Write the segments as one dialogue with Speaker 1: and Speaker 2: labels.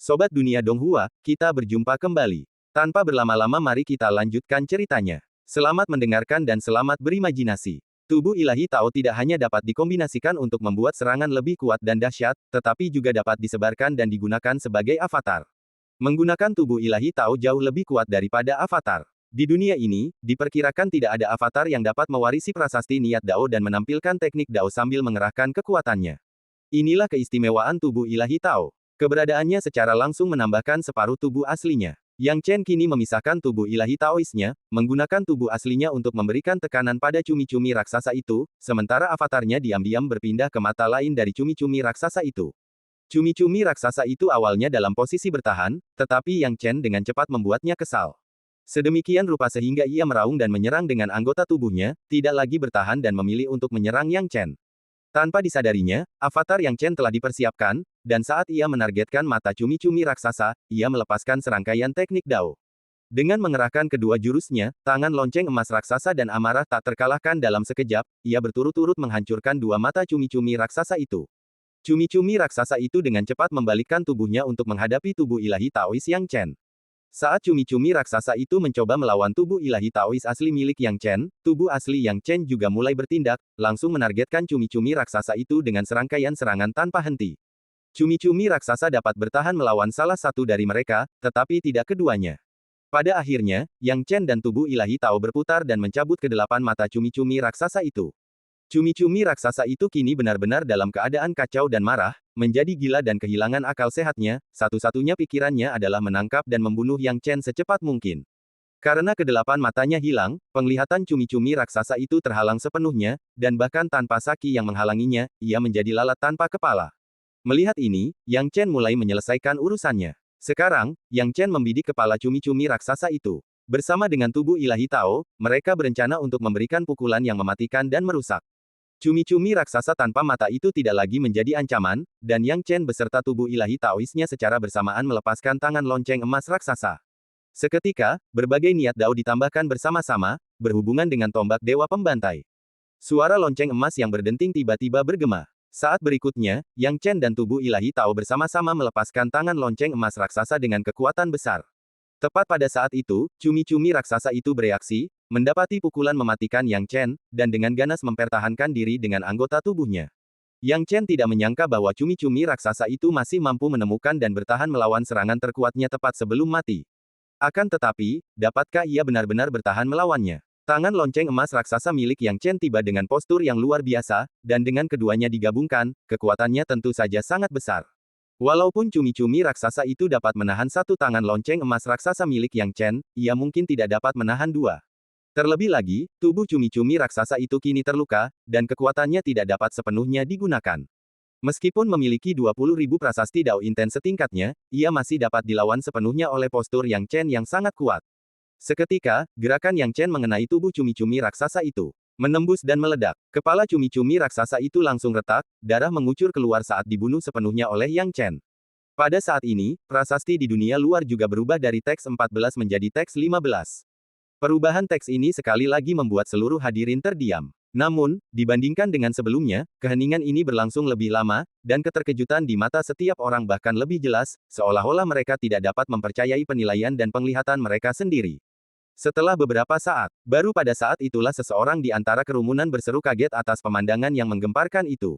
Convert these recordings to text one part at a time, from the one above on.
Speaker 1: Sobat Dunia Donghua, kita berjumpa kembali. Tanpa berlama-lama mari kita lanjutkan ceritanya. Selamat mendengarkan dan selamat berimajinasi. Tubuh ilahi Tao tidak hanya dapat dikombinasikan untuk membuat serangan lebih kuat dan dahsyat, tetapi juga dapat disebarkan dan digunakan sebagai avatar. Menggunakan tubuh ilahi Tao jauh lebih kuat daripada avatar. Di dunia ini, diperkirakan tidak ada avatar yang dapat mewarisi prasasti niat Dao dan menampilkan teknik Dao sambil mengerahkan kekuatannya. Inilah keistimewaan tubuh ilahi Tao. Keberadaannya secara langsung menambahkan separuh tubuh aslinya. Yang Chen kini memisahkan tubuh ilahi Taoisnya, menggunakan tubuh aslinya untuk memberikan tekanan pada cumi-cumi raksasa itu, sementara avatarnya diam-diam berpindah ke mata lain dari cumi-cumi raksasa itu. Cumi-cumi raksasa itu awalnya dalam posisi bertahan, tetapi Yang Chen dengan cepat membuatnya kesal. Sedemikian rupa sehingga ia meraung dan menyerang dengan anggota tubuhnya, tidak lagi bertahan dan memilih untuk menyerang Yang Chen. Tanpa disadarinya, avatar Yang Chen telah dipersiapkan, dan saat ia menargetkan mata cumi-cumi raksasa, ia melepaskan serangkaian teknik Dao. Dengan mengerahkan kedua jurusnya, tangan lonceng emas raksasa dan amarah tak terkalahkan dalam sekejap, ia berturut-turut menghancurkan dua mata cumi-cumi raksasa itu. Cumi-cumi raksasa itu dengan cepat membalikkan tubuhnya untuk menghadapi tubuh ilahi Taois Yang Chen. Saat cumi-cumi raksasa itu mencoba melawan tubuh ilahi Taois asli milik Yang Chen, tubuh asli Yang Chen juga mulai bertindak, langsung menargetkan cumi-cumi raksasa itu dengan serangkaian serangan tanpa henti. Cumi-cumi raksasa dapat bertahan melawan salah satu dari mereka, tetapi tidak keduanya. Pada akhirnya, Yang Chen dan tubuh ilahi Tao berputar dan mencabut kedelapan mata cumi-cumi raksasa itu. Cumi-cumi raksasa itu kini benar-benar dalam keadaan kacau dan marah, menjadi gila dan kehilangan akal sehatnya, satu-satunya pikirannya adalah menangkap dan membunuh Yang Chen secepat mungkin. Karena kedelapan matanya hilang, penglihatan cumi-cumi raksasa itu terhalang sepenuhnya, dan bahkan tanpa Saki yang menghalanginya, ia menjadi lalat tanpa kepala. Melihat ini, Yang Chen mulai menyelesaikan urusannya. Sekarang, Yang Chen membidik kepala cumi-cumi raksasa itu. Bersama dengan tubuh ilahi Tao, mereka berencana untuk memberikan pukulan yang mematikan dan merusak. Cumi-cumi raksasa tanpa mata itu tidak lagi menjadi ancaman, dan Yang Chen beserta tubuh ilahi Taoisnya secara bersamaan melepaskan tangan lonceng emas raksasa. Seketika, berbagai niat Dao ditambahkan bersama-sama, berhubungan dengan tombak dewa pembantai. Suara lonceng emas yang berdenting tiba-tiba bergema. Saat berikutnya, Yang Chen dan tubuh ilahi Tao bersama-sama melepaskan tangan lonceng emas raksasa dengan kekuatan besar. Tepat pada saat itu, cumi-cumi raksasa itu bereaksi, mendapati pukulan mematikan Yang Chen, dan dengan ganas mempertahankan diri dengan anggota tubuhnya. Yang Chen tidak menyangka bahwa cumi-cumi raksasa itu masih mampu menemukan dan bertahan melawan serangan terkuatnya tepat sebelum mati. Akan tetapi, dapatkah ia benar-benar bertahan melawannya? Tangan lonceng emas raksasa milik Yang Chen tiba dengan postur yang luar biasa, dan dengan keduanya digabungkan, kekuatannya tentu saja sangat besar. Walaupun cumi-cumi raksasa itu dapat menahan satu tangan lonceng emas raksasa milik Yang Chen, ia mungkin tidak dapat menahan dua. Terlebih lagi, tubuh cumi-cumi raksasa itu kini terluka, dan kekuatannya tidak dapat sepenuhnya digunakan. Meskipun memiliki 20.000 prasasti Dao intens setingkatnya, ia masih dapat dilawan sepenuhnya oleh postur Yang Chen yang sangat kuat. Seketika, gerakan Yang Chen mengenai tubuh cumi-cumi raksasa itu menembus dan meledak. Kepala cumi-cumi raksasa itu langsung retak, darah mengucur keluar saat dibunuh sepenuhnya oleh Yang Chen. Pada saat ini, prasasti di dunia luar juga berubah dari teks 14 menjadi teks 15. Perubahan teks ini sekali lagi membuat seluruh hadirin terdiam. Namun, dibandingkan dengan sebelumnya, keheningan ini berlangsung lebih lama, dan keterkejutan di mata setiap orang bahkan lebih jelas, seolah-olah mereka tidak dapat mempercayai penilaian dan penglihatan mereka sendiri. Setelah beberapa saat, baru pada saat itulah seseorang di antara kerumunan berseru kaget atas pemandangan yang menggemparkan itu.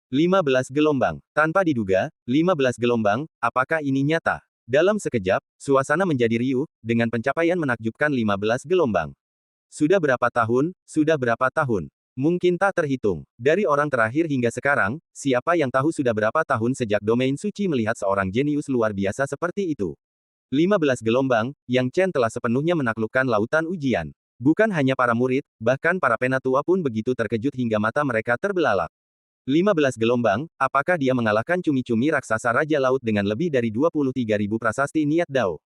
Speaker 1: 15 gelombang. Tanpa diduga, 15 gelombang, apakah ini nyata? Dalam sekejap, suasana menjadi riuh, dengan pencapaian menakjubkan 15 gelombang. Sudah berapa tahun? Sudah berapa tahun? Mungkin tak terhitung. Dari orang terakhir hingga sekarang, siapa yang tahu sudah berapa tahun sejak domain suci melihat seorang jenius luar biasa seperti itu? 15 gelombang, Yang Chen telah sepenuhnya menaklukkan lautan ujian. Bukan hanya para murid, bahkan para penatua pun begitu terkejut hingga mata mereka terbelalak. 15 gelombang, apakah dia mengalahkan cumi-cumi raksasa Raja Laut dengan lebih dari 23.000 prasasti niat Dao?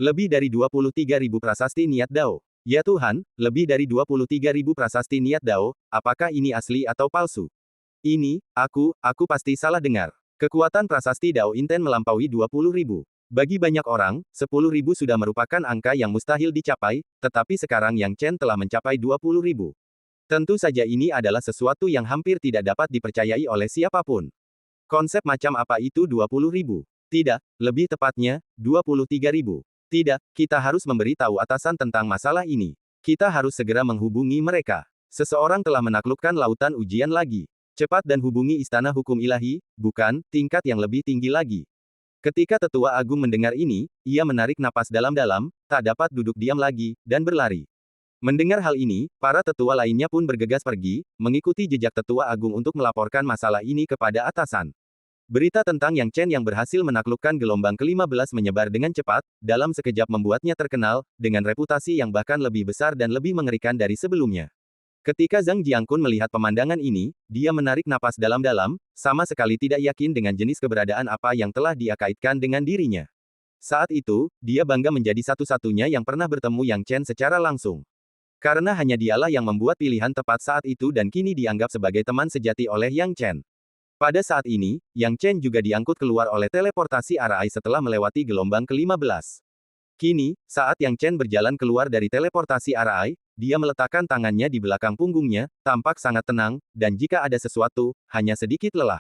Speaker 1: Lebih dari 23.000 prasasti niat Dao. Ya Tuhan, lebih dari 23.000 prasasti niat Dao, apakah ini asli atau palsu? Ini, aku pasti salah dengar. Kekuatan prasasti Dao Inten melampaui 20.000. Bagi banyak orang, 10.000 sudah merupakan angka yang mustahil dicapai, tetapi sekarang Yang Chen telah mencapai 20.000. Tentu saja ini adalah sesuatu yang hampir tidak dapat dipercayai oleh siapapun. Konsep macam apa itu 20.000? Tidak, lebih tepatnya, 23.000. Tidak, kita harus memberi tahu atasan tentang masalah ini. Kita harus segera menghubungi mereka. Seseorang telah menaklukkan lautan ujian lagi. Cepat dan hubungi Istana Hukum Ilahi, bukan, tingkat yang lebih tinggi lagi. Ketika Tetua Agung mendengar ini, ia menarik napas dalam-dalam, tak dapat duduk diam lagi, dan berlari. Mendengar hal ini, para tetua lainnya pun bergegas pergi, mengikuti jejak Tetua Agung untuk melaporkan masalah ini kepada atasan. Berita tentang Yang Chen yang berhasil menaklukkan gelombang ke-15 menyebar dengan cepat, dalam sekejap membuatnya terkenal, dengan reputasi yang bahkan lebih besar dan lebih mengerikan dari sebelumnya. Ketika Zhang Jiangkun melihat pemandangan ini, dia menarik napas dalam-dalam, sama sekali tidak yakin dengan jenis keberadaan apa yang telah dia kaitkan dengan dirinya. Saat itu, dia bangga menjadi satu-satunya yang pernah bertemu Yang Chen secara langsung. Karena hanya dialah yang membuat pilihan tepat saat itu dan kini dianggap sebagai teman sejati oleh Yang Chen. Pada saat ini, Yang Chen juga diangkut keluar oleh teleportasi Arai setelah melewati gelombang ke-15. Kini, saat Yang Chen berjalan keluar dari teleportasi Arai, dia meletakkan tangannya di belakang punggungnya, tampak sangat tenang, dan jika ada sesuatu, hanya sedikit lelah.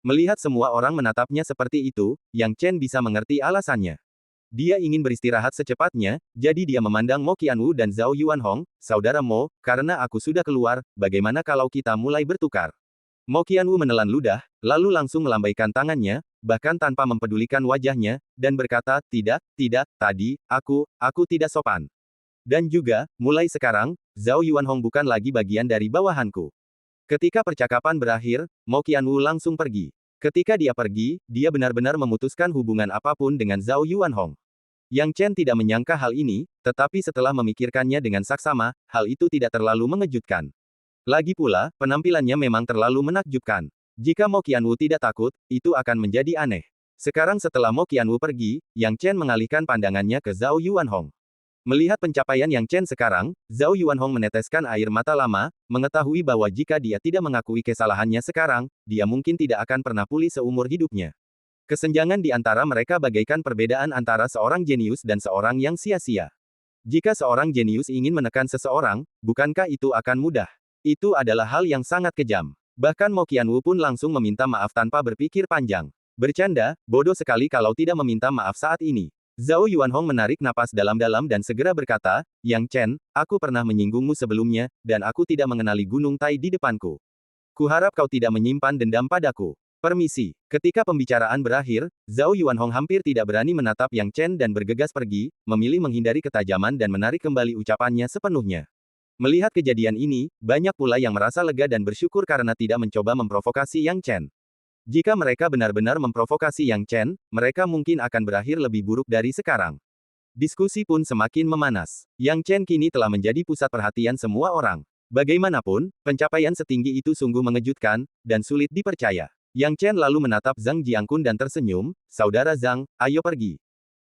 Speaker 1: Melihat semua orang menatapnya seperti itu, Yang Chen bisa mengerti alasannya. Dia ingin beristirahat secepatnya, jadi dia memandang Mo Qianwu dan Zhao Yuanhong, "Saudara Mo, karena aku sudah keluar, bagaimana kalau kita mulai bertukar?" Mo Qianwu menelan ludah, lalu langsung melambaikan tangannya, bahkan tanpa mempedulikan wajahnya, dan berkata, "Tidak, tidak, tadi, aku tidak sopan. Dan juga, mulai sekarang, Zhao Yuanhong bukan lagi bagian dari bawahanku." Ketika percakapan berakhir, Mo Qianwu langsung pergi. Ketika dia pergi, dia benar-benar memutuskan hubungan apapun dengan Zhao Yuanhong. Yang Chen tidak menyangka hal ini, tetapi setelah memikirkannya dengan saksama, hal itu tidak terlalu mengejutkan. Lagi pula, penampilannya memang terlalu menakjubkan. Jika Mo Qianwu tidak takut, itu akan menjadi aneh. Sekarang setelah Mo Qianwu pergi, Yang Chen mengalihkan pandangannya ke Zhao Yuanhong. Melihat pencapaian Yang Chen sekarang, Zhao Yuanhong meneteskan air mata lama, mengetahui bahwa jika dia tidak mengakui kesalahannya sekarang, dia mungkin tidak akan pernah pulih seumur hidupnya. Kesenjangan di antara mereka bagaikan perbedaan antara seorang jenius dan seorang yang sia-sia. Jika seorang jenius ingin menekan seseorang, bukankah itu akan mudah? Itu adalah hal yang sangat kejam. Bahkan Mo Qianwu pun langsung meminta maaf tanpa berpikir panjang. Bercanda, bodoh sekali kalau tidak meminta maaf saat ini. Zhao Yuanhong menarik napas dalam-dalam dan segera berkata, "Yang Chen, aku pernah menyinggungmu sebelumnya, dan aku tidak mengenali Gunung Tai di depanku. Kuharap kau tidak menyimpan dendam padaku. Permisi." Ketika pembicaraan berakhir, Zhao Yuanhong hampir tidak berani menatap Yang Chen dan bergegas pergi, memilih menghindari ketajaman dan menarik kembali ucapannya sepenuhnya. Melihat kejadian ini, banyak pula yang merasa lega dan bersyukur karena tidak mencoba memprovokasi Yang Chen. Jika mereka benar-benar memprovokasi Yang Chen, mereka mungkin akan berakhir lebih buruk dari sekarang. Diskusi pun semakin memanas. Yang Chen kini telah menjadi pusat perhatian semua orang. Bagaimanapun, pencapaian setinggi itu sungguh mengejutkan, dan sulit dipercaya. Yang Chen lalu menatap Zhang Jiangkun dan tersenyum, "Saudara Zhang, ayo pergi.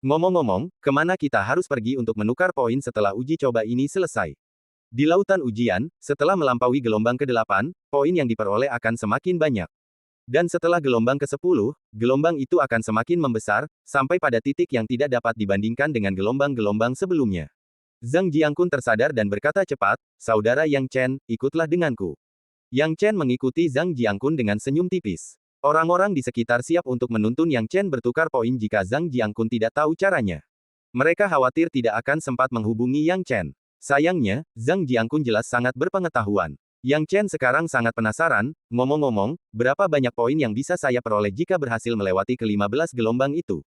Speaker 1: Ngomong-ngomong, kemana kita harus pergi untuk menukar poin setelah uji coba ini selesai?" Di lautan ujian, setelah melampaui gelombang ke-8, poin yang diperoleh akan semakin banyak. Dan setelah gelombang ke-10, gelombang itu akan semakin membesar, sampai pada titik yang tidak dapat dibandingkan dengan gelombang-gelombang sebelumnya. Zhang Jiangkun tersadar dan berkata cepat, "Saudara Yang Chen, ikutlah denganku." Yang Chen mengikuti Zhang Jiangkun dengan senyum tipis. Orang-orang di sekitar siap untuk menuntun Yang Chen bertukar poin jika Zhang Jiangkun tidak tahu caranya. Mereka khawatir tidak akan sempat menghubungi Yang Chen. Sayangnya, Zhang Jiangkun jelas sangat berpengetahuan. Yang Chen sekarang sangat penasaran, "Ngomong-ngomong, berapa banyak poin yang bisa saya peroleh jika berhasil melewati ke-15 gelombang itu?"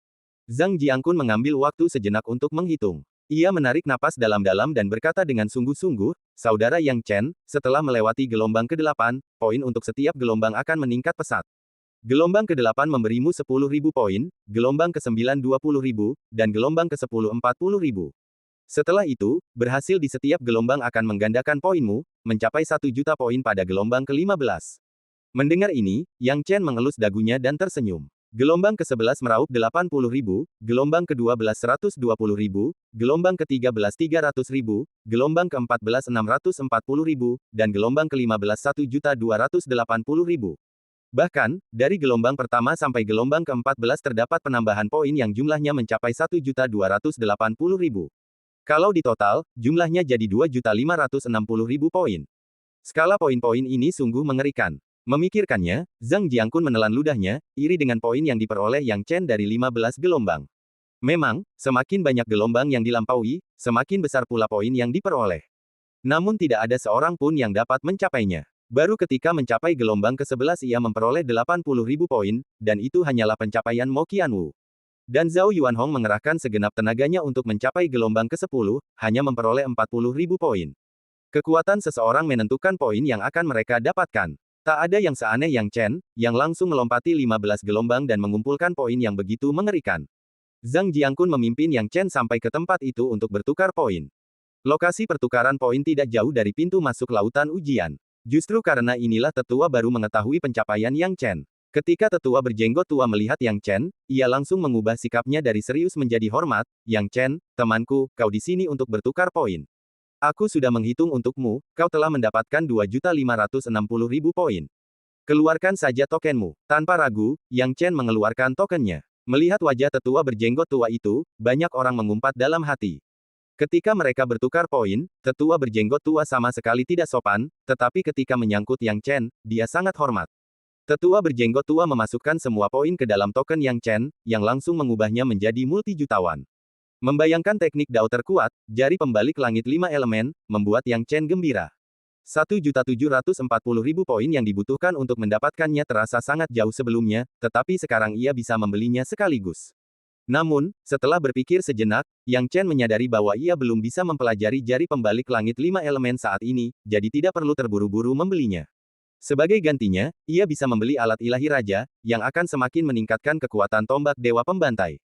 Speaker 1: Zhang Jiangkun mengambil waktu sejenak untuk menghitung. Ia menarik napas dalam-dalam dan berkata dengan sungguh-sungguh, "Saudara Yang Chen, setelah melewati gelombang ke-8, poin untuk setiap gelombang akan meningkat pesat. Gelombang ke-8 memberimu 10.000 poin, gelombang ke-9 20.000, dan gelombang ke-10 40.000. Setelah itu, berhasil di setiap gelombang akan menggandakan poinmu, mencapai 1 juta poin pada gelombang ke-15. Mendengar ini, Yang Chen mengelus dagunya dan tersenyum. Gelombang ke-11 meraup 80.000, gelombang ke-12 120.000, gelombang ke-13 300.000, gelombang ke-14 640.000, dan gelombang ke-15 1.280.000. Bahkan, dari gelombang pertama sampai gelombang ke-14 terdapat penambahan poin yang jumlahnya mencapai 1.280.000. Kalau di total, jumlahnya jadi 2.560.000 poin. Skala poin-poin ini sungguh mengerikan. Memikirkannya, Zhang Jiangkun menelan ludahnya, iri dengan poin yang diperoleh Yang Chen dari 15 gelombang. Memang, semakin banyak gelombang yang dilampaui, semakin besar pula poin yang diperoleh. Namun tidak ada seorang pun yang dapat mencapainya. Baru ketika mencapai gelombang ke-11 ia memperoleh 80.000 poin, dan itu hanyalah pencapaian Mo Qianwu. Dan Zhao Yuanhong mengerahkan segenap tenaganya untuk mencapai gelombang ke-10, hanya memperoleh 40.000 poin. Kekuatan seseorang menentukan poin yang akan mereka dapatkan. Tak ada yang seaneh Yang Chen, yang langsung melompati 15 gelombang dan mengumpulkan poin yang begitu mengerikan. Zhang Jiangkun memimpin Yang Chen sampai ke tempat itu untuk bertukar poin. Lokasi pertukaran poin tidak jauh dari pintu masuk lautan ujian. Justru karena inilah tetua baru mengetahui pencapaian Yang Chen. Ketika tetua berjenggot tua melihat Yang Chen, ia langsung mengubah sikapnya dari serius menjadi hormat. Yang Chen, temanku, kau di sini untuk bertukar poin. Aku sudah menghitung untukmu, kau telah mendapatkan 2.560.000 poin. Keluarkan saja tokenmu. Tanpa ragu, Yang Chen mengeluarkan tokennya. Melihat wajah tetua berjenggot tua itu, banyak orang mengumpat dalam hati. Ketika mereka bertukar poin, tetua berjenggot tua sama sekali tidak sopan, tetapi ketika menyangkut Yang Chen, dia sangat hormat. Tetua berjenggot tua memasukkan semua poin ke dalam token Yang Chen, yang langsung mengubahnya menjadi multi-jutawan. Membayangkan teknik Dao terkuat, jari pembalik langit 5 elemen, membuat Yang Chen gembira. 1.740.000 poin yang dibutuhkan untuk mendapatkannya terasa sangat jauh sebelumnya, tetapi sekarang ia bisa membelinya sekaligus. Namun, setelah berpikir sejenak, Yang Chen menyadari bahwa ia belum bisa mempelajari jari pembalik langit 5 elemen saat ini, jadi tidak perlu terburu-buru membelinya. Sebagai gantinya, ia bisa membeli alat ilahi raja, yang akan semakin meningkatkan kekuatan tombak dewa pembantai.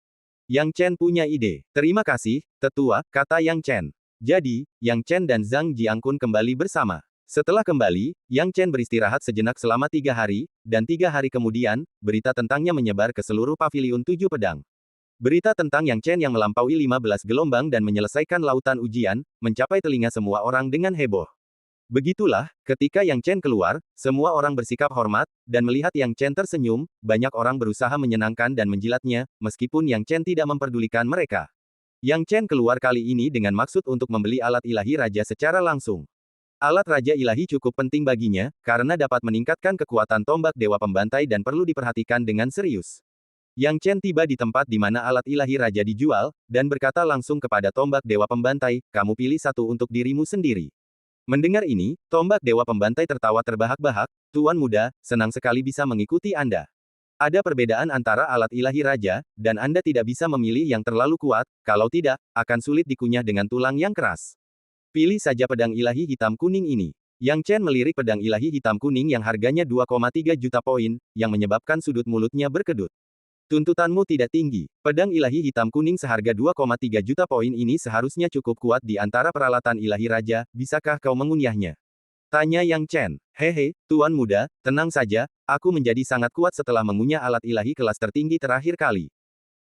Speaker 1: Yang Chen punya ide. Terima kasih, tetua, kata Yang Chen. Jadi, Yang Chen dan Zhang Jiangkun kembali bersama. Setelah kembali, Yang Chen beristirahat sejenak selama 3 hari, dan 3 hari kemudian, berita tentangnya menyebar ke seluruh paviliun 7 pedang. Berita tentang Yang Chen yang melampaui 15 gelombang dan menyelesaikan lautan ujian, mencapai telinga semua orang dengan heboh. Begitulah, ketika Yang Chen keluar, semua orang bersikap hormat, dan melihat Yang Chen tersenyum, banyak orang berusaha menyenangkan dan menjilatnya, meskipun Yang Chen tidak memperdulikan mereka. Yang Chen keluar kali ini dengan maksud untuk membeli alat ilahi raja secara langsung. Alat raja ilahi cukup penting baginya, karena dapat meningkatkan kekuatan tombak dewa pembantai dan perlu diperhatikan dengan serius. Yang Chen tiba di tempat di mana alat ilahi raja dijual, dan berkata langsung kepada tombak dewa pembantai, kamu pilih satu untuk dirimu sendiri. Mendengar ini, tombak dewa pembantai tertawa terbahak-bahak, Tuan muda, senang sekali bisa mengikuti Anda. Ada perbedaan antara alat ilahi raja, dan Anda tidak bisa memilih yang terlalu kuat, kalau tidak, akan sulit dikunyah dengan tulang yang keras. Pilih saja pedang ilahi hitam kuning ini. Yang Chen melirik pedang ilahi hitam kuning yang harganya 2,3 juta poin, yang menyebabkan sudut mulutnya berkedut. Tuntutanmu tidak tinggi. Pedang ilahi hitam kuning seharga 2,3 juta poin ini seharusnya cukup kuat di antara peralatan ilahi raja, bisakah kau mengunyahnya? Tanya Yang Chen. Hehe, Tuan muda, tenang saja, aku menjadi sangat kuat setelah mengunyah alat ilahi kelas tertinggi terakhir kali.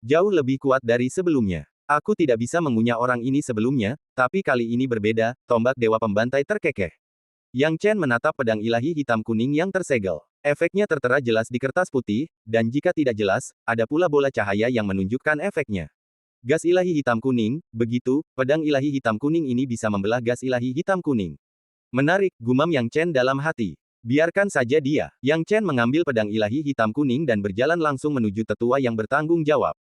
Speaker 1: Jauh lebih kuat dari sebelumnya. Aku tidak bisa mengunyah orang ini sebelumnya, tapi kali ini berbeda, tombak dewa pembantai terkekeh. Yang Chen menatap pedang ilahi hitam kuning yang tersegel. Efeknya tertera jelas di kertas putih, dan jika tidak jelas, ada pula bola cahaya yang menunjukkan efeknya. Gas ilahi hitam kuning, begitu, pedang ilahi hitam kuning ini bisa membelah gas ilahi hitam kuning. Menarik, gumam Yang Chen dalam hati. Biarkan saja dia. Yang Chen mengambil pedang ilahi hitam kuning dan berjalan langsung menuju tetua yang bertanggung jawab.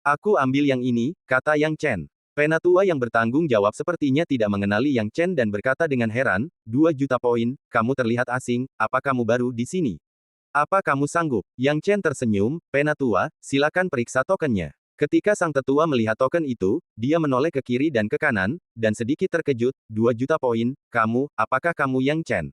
Speaker 1: Aku ambil yang ini, kata Yang Chen. Penatua yang bertanggung jawab sepertinya tidak mengenali Yang Chen dan berkata dengan heran, 2 juta poin, kamu terlihat asing, apa kamu baru di sini? Apa kamu sanggup? Yang Chen tersenyum, Penatua, silakan periksa tokennya. Ketika sang tetua melihat token itu, dia menoleh ke kiri dan ke kanan, dan sedikit terkejut, 2 juta poin, kamu, apakah kamu Yang Chen?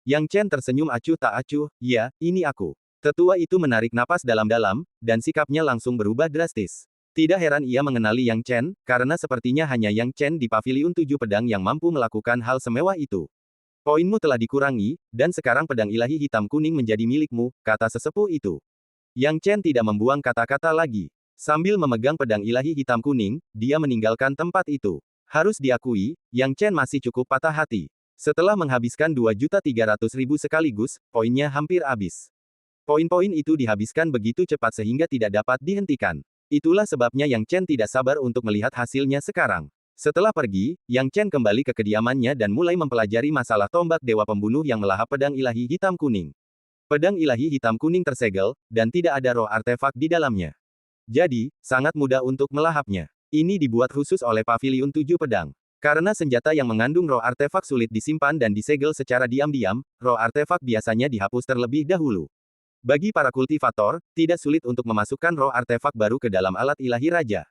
Speaker 1: Yang Chen tersenyum acuh tak acuh, ya, ini aku. Tetua itu menarik napas dalam-dalam, dan sikapnya langsung berubah drastis. Tidak heran ia mengenali Yang Chen, karena sepertinya hanya Yang Chen di paviliun 7 pedang yang mampu melakukan hal semewah itu. Poinmu telah dikurangi, dan sekarang pedang ilahi hitam kuning menjadi milikmu, kata sesepuh itu. Yang Chen tidak membuang kata-kata lagi. Sambil memegang pedang ilahi hitam kuning, dia meninggalkan tempat itu. Harus diakui, Yang Chen masih cukup patah hati. Setelah menghabiskan 2.300.000 sekaligus, poinnya hampir habis. Poin-poin itu dihabiskan begitu cepat sehingga tidak dapat dihentikan. Itulah sebabnya Yang Chen tidak sabar untuk melihat hasilnya sekarang. Setelah pergi, Yang Chen kembali ke kediamannya dan mulai mempelajari masalah tombak dewa pembunuh yang melahap pedang ilahi hitam kuning. Pedang ilahi hitam kuning tersegel, dan tidak ada roh artefak di dalamnya. Jadi, sangat mudah untuk melahapnya. Ini dibuat khusus oleh Paviliun 7 Pedang. Karena senjata yang mengandung roh artefak sulit disimpan dan disegel secara diam-diam, roh artefak biasanya dihapus terlebih dahulu. Bagi para kultivator, tidak sulit untuk memasukkan roh artefak baru ke dalam alat ilahi raja.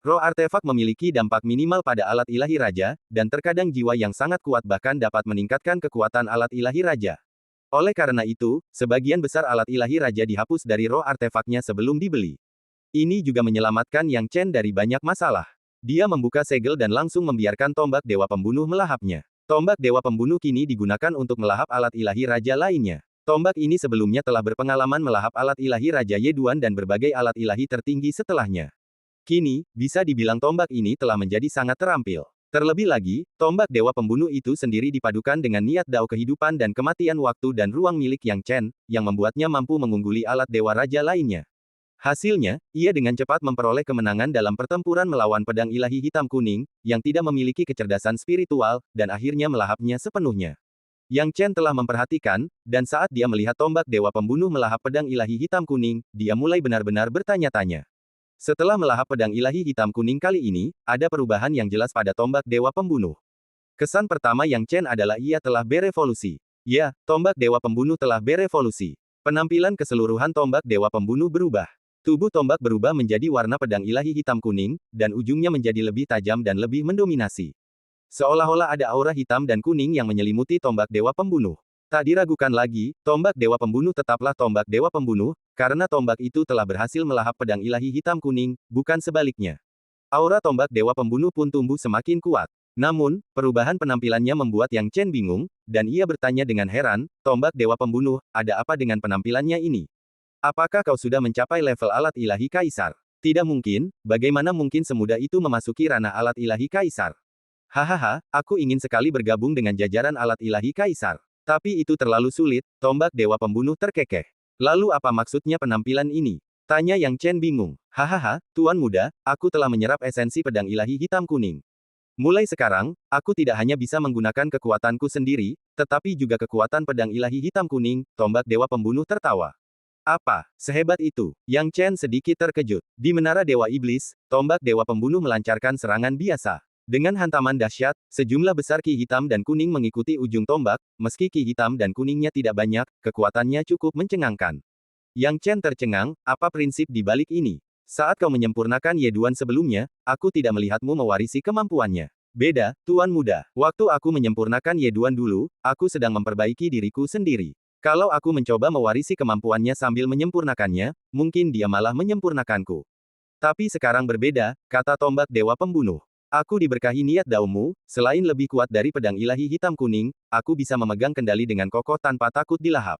Speaker 1: Roh artefak memiliki dampak minimal pada alat ilahi raja, dan terkadang jiwa yang sangat kuat bahkan dapat meningkatkan kekuatan alat ilahi raja. Oleh karena itu, sebagian besar alat ilahi raja dihapus dari roh artefaknya sebelum dibeli. Ini juga menyelamatkan Yang Chen dari banyak masalah. Dia membuka segel dan langsung membiarkan tombak dewa pembunuh melahapnya. Tombak dewa pembunuh kini digunakan untuk melahap alat ilahi raja lainnya. Tombak ini sebelumnya telah berpengalaman melahap alat ilahi Raja Yeduan dan berbagai alat ilahi tertinggi setelahnya. Kini, bisa dibilang tombak ini telah menjadi sangat terampil. Terlebih lagi, tombak dewa pembunuh itu sendiri dipadukan dengan niat dao kehidupan dan kematian waktu dan ruang milik Yang Chen, yang membuatnya mampu mengungguli alat dewa raja lainnya. Hasilnya, ia dengan cepat memperoleh kemenangan dalam pertempuran melawan pedang ilahi hitam kuning, yang tidak memiliki kecerdasan spiritual, dan akhirnya melahapnya sepenuhnya. Yang Chen telah memperhatikan, dan saat dia melihat tombak dewa pembunuh melahap pedang ilahi hitam kuning, dia mulai benar-benar bertanya-tanya. Setelah melahap pedang ilahi hitam kuning kali ini, ada perubahan yang jelas pada tombak dewa pembunuh. Kesan pertama Yang Chen adalah ia telah berevolusi. Ya, tombak dewa pembunuh telah berevolusi. Penampilan keseluruhan tombak dewa pembunuh berubah. Tubuh tombak berubah menjadi warna pedang ilahi hitam kuning, dan ujungnya menjadi lebih tajam dan lebih mendominasi. Seolah-olah ada aura hitam dan kuning yang menyelimuti tombak dewa pembunuh. Tak diragukan lagi, tombak dewa pembunuh tetaplah tombak dewa pembunuh, karena tombak itu telah berhasil melahap pedang ilahi hitam kuning, bukan sebaliknya. Aura tombak dewa pembunuh pun tumbuh semakin kuat. Namun, perubahan penampilannya membuat Yang Chen bingung, dan ia bertanya dengan heran, tombak dewa pembunuh, ada apa dengan penampilannya ini? Apakah kau sudah mencapai level alat ilahi kaisar? Tidak mungkin, bagaimana mungkin semudah itu memasuki ranah alat ilahi kaisar? Hahaha, aku ingin sekali bergabung dengan jajaran alat ilahi kaisar. Tapi itu terlalu sulit, tombak dewa pembunuh terkekeh. Lalu apa maksudnya penampilan ini? Tanya Yang Chen bingung. Hahaha, Tuan Muda, aku telah menyerap esensi pedang ilahi hitam kuning. Mulai sekarang, aku tidak hanya bisa menggunakan kekuatanku sendiri, tetapi juga kekuatan pedang ilahi hitam kuning, tombak dewa pembunuh tertawa. Apa? Sehebat itu? Yang Chen sedikit terkejut. Di Menara Dewa Iblis, tombak dewa pembunuh melancarkan serangan biasa. Dengan hantaman dahsyat, sejumlah besar ki hitam dan kuning mengikuti ujung tombak, meski ki hitam dan kuningnya tidak banyak, kekuatannya cukup mencengangkan. Yang Chen tercengang, apa prinsip di balik ini? Saat kau menyempurnakan Yeduan sebelumnya, aku tidak melihatmu mewarisi kemampuannya. Beda, Tuan Muda. Waktu aku menyempurnakan Yeduan dulu, aku sedang memperbaiki diriku sendiri. Kalau aku mencoba mewarisi kemampuannya sambil menyempurnakannya, mungkin dia malah menyempurnakanku. Tapi sekarang berbeda, kata tombak dewa pembunuh. Aku diberkahi niat daomu, selain lebih kuat dari pedang ilahi hitam kuning, aku bisa memegang kendali dengan kokoh tanpa takut dilahap.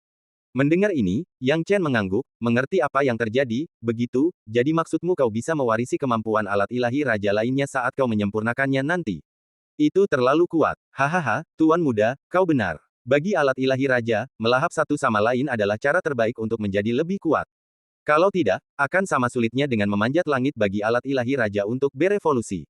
Speaker 1: Mendengar ini, Yang Chen mengangguk, mengerti apa yang terjadi, begitu, jadi maksudmu kau bisa mewarisi kemampuan alat ilahi raja lainnya saat kau menyempurnakannya nanti. Itu terlalu kuat. Hahaha, Tuan Muda, kau benar. Bagi alat ilahi raja, melahap satu sama lain adalah cara terbaik untuk menjadi lebih kuat. Kalau tidak, akan sama sulitnya dengan memanjat langit bagi alat ilahi raja untuk berevolusi.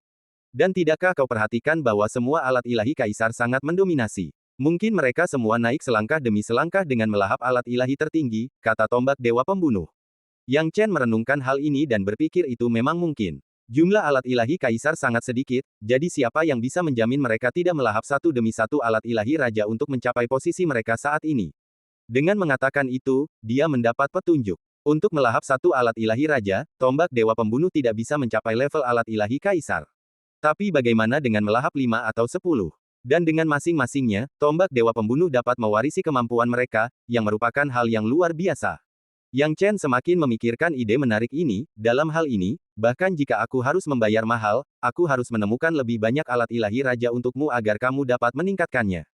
Speaker 1: Dan tidakkah kau perhatikan bahwa semua alat ilahi kaisar sangat mendominasi? Mungkin mereka semua naik selangkah demi selangkah dengan melahap alat ilahi tertinggi, kata tombak dewa pembunuh. Yang Chen merenungkan hal ini dan berpikir itu memang mungkin. Jumlah alat ilahi kaisar sangat sedikit, jadi siapa yang bisa menjamin mereka tidak melahap satu demi satu alat ilahi raja untuk mencapai posisi mereka saat ini? Dengan mengatakan itu, dia mendapat petunjuk. Untuk melahap satu alat ilahi raja, tombak dewa pembunuh tidak bisa mencapai level alat ilahi kaisar. Tapi bagaimana dengan melahap 5 atau 10? Dan dengan masing-masingnya, tombak dewa pembunuh dapat mewarisi kemampuan mereka, yang merupakan hal yang luar biasa. Yang Chen semakin memikirkan ide menarik ini, dalam hal ini, bahkan jika aku harus membayar mahal, aku harus menemukan lebih banyak alat ilahi raja untukmu agar kamu dapat meningkatkannya.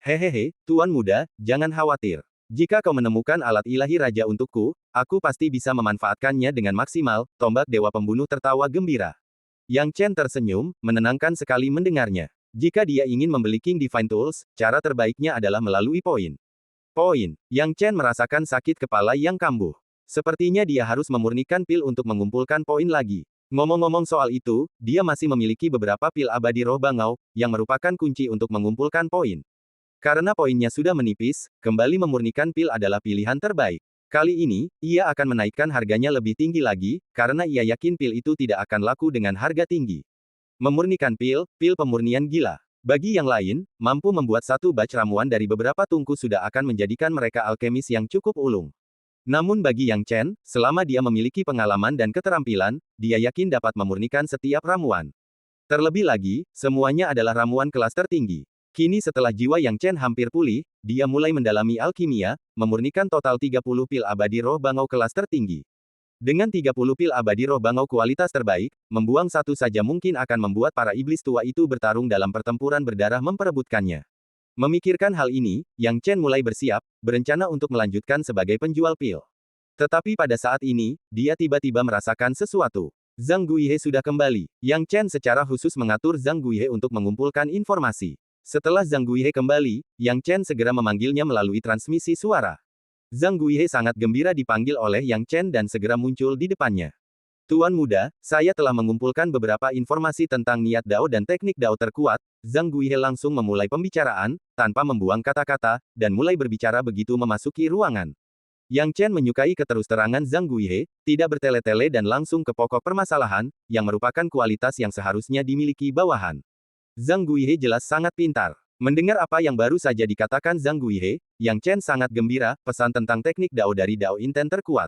Speaker 1: Hehehe, Tuan Muda, jangan khawatir. Jika kau menemukan alat ilahi raja untukku, aku pasti bisa memanfaatkannya dengan maksimal, tombak dewa pembunuh tertawa gembira. Yang Chen tersenyum, menenangkan sekali mendengarnya. Jika dia ingin membeli King Divine Tools, cara terbaiknya adalah melalui poin. Poin. Yang Chen merasakan sakit kepala yang kambuh. Sepertinya dia harus memurnikan pil untuk mengumpulkan poin lagi. Ngomong-ngomong soal itu, dia masih memiliki beberapa pil abadi roh bangau, yang merupakan kunci untuk mengumpulkan poin. Karena poinnya sudah menipis, kembali memurnikan pil adalah pilihan terbaik. Kali ini, ia akan menaikkan harganya lebih tinggi lagi, karena ia yakin pil itu tidak akan laku dengan harga tinggi. Memurnikan pil pemurnian gila. Bagi yang lain, mampu membuat satu batch ramuan dari beberapa tungku sudah akan menjadikan mereka alkemis yang cukup ulung. Namun bagi Yang Chen, selama dia memiliki pengalaman dan keterampilan, dia yakin dapat memurnikan setiap ramuan. Terlebih lagi, semuanya adalah ramuan kelas tertinggi. Kini setelah jiwa Yang Chen hampir pulih, dia mulai mendalami alkimia, memurnikan total 30 pil abadi roh bangau kelas tertinggi. Dengan 30 pil abadi roh bangau kualitas terbaik, membuang satu saja mungkin akan membuat para iblis tua itu bertarung dalam pertempuran berdarah memperebutkannya. Memikirkan hal ini, Yang Chen mulai bersiap, berencana untuk melanjutkan sebagai penjual pil. Tetapi pada saat ini, dia tiba-tiba merasakan sesuatu. Zhang Guihe sudah kembali. Yang Chen secara khusus mengatur Zhang Guihe untuk mengumpulkan informasi. Setelah Zhang Guihe kembali, Yang Chen segera memanggilnya melalui transmisi suara. Zhang Guihe sangat gembira dipanggil oleh Yang Chen dan segera muncul di depannya. Tuan muda, saya telah mengumpulkan beberapa informasi tentang niat Dao dan teknik Dao terkuat. Zhang Guihe langsung memulai pembicaraan, tanpa membuang kata-kata, dan mulai berbicara begitu memasuki ruangan. Yang Chen menyukai keterus-terangan Zhang Guihe, tidak bertele-tele dan langsung ke pokok permasalahan, yang merupakan kualitas yang seharusnya dimiliki bawahan. Zhang Guihe jelas sangat pintar. Mendengar apa yang baru saja dikatakan Zhang Guihe, Yang Chen sangat gembira, pesan tentang teknik Dao dari Dao Inten terkuat.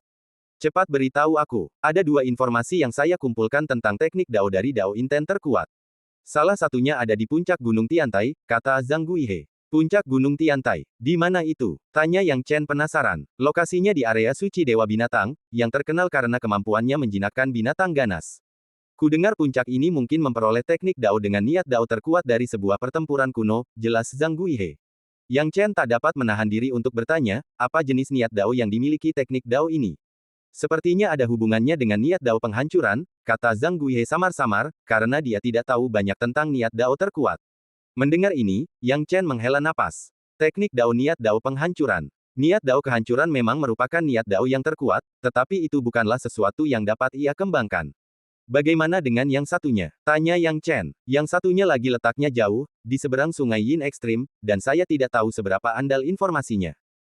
Speaker 1: Cepat beritahu aku, ada dua informasi yang saya kumpulkan tentang teknik Dao dari Dao Inten terkuat. Salah satunya ada di puncak Gunung Tiantai, kata Zhang Guihe. Puncak Gunung Tiantai, di mana itu? Tanya Yang Chen penasaran. Lokasinya di area suci Dewa Binatang, yang terkenal karena kemampuannya menjinakkan binatang ganas. Kudengar puncak ini mungkin memperoleh teknik Dao dengan niat Dao terkuat dari sebuah pertempuran kuno, jelas Zhang Guihe. Yang Chen tak dapat menahan diri untuk bertanya, apa jenis niat Dao yang dimiliki teknik Dao ini? Sepertinya ada hubungannya dengan niat Dao penghancuran, kata Zhang Guihe samar-samar, karena dia tidak tahu banyak tentang niat Dao terkuat. Mendengar ini, Yang Chen menghela napas. Teknik Dao niat Dao penghancuran. Niat Dao kehancuran memang merupakan niat Dao yang terkuat, tetapi itu bukanlah sesuatu yang dapat ia kembangkan. Bagaimana dengan yang satunya? Tanya Yang Chen. Yang satunya lagi letaknya jauh, di seberang sungai Yin Ekstrim, dan saya tidak tahu seberapa andal informasinya.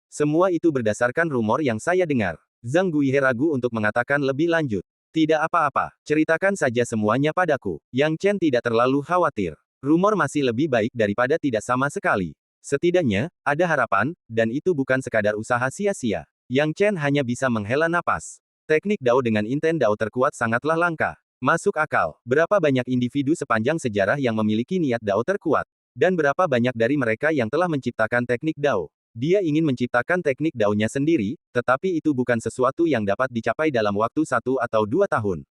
Speaker 1: Semua itu berdasarkan rumor yang saya dengar. Zhang Guihe ragu untuk mengatakan lebih lanjut. Tidak apa-apa, ceritakan saja semuanya padaku. Yang Chen tidak terlalu khawatir. Rumor masih lebih baik daripada tidak sama sekali. Setidaknya, ada harapan, dan itu bukan sekadar usaha sia-sia. Yang Chen hanya bisa menghela napas. Teknik Dao dengan inten Dao terkuat sangatlah langka. Masuk akal, berapa banyak individu sepanjang sejarah yang memiliki niat Dao terkuat? Dan berapa banyak dari mereka yang telah menciptakan teknik Dao? Dia ingin menciptakan teknik Dao-nya sendiri, tetapi itu bukan sesuatu yang dapat dicapai dalam waktu 1 atau 2 tahun.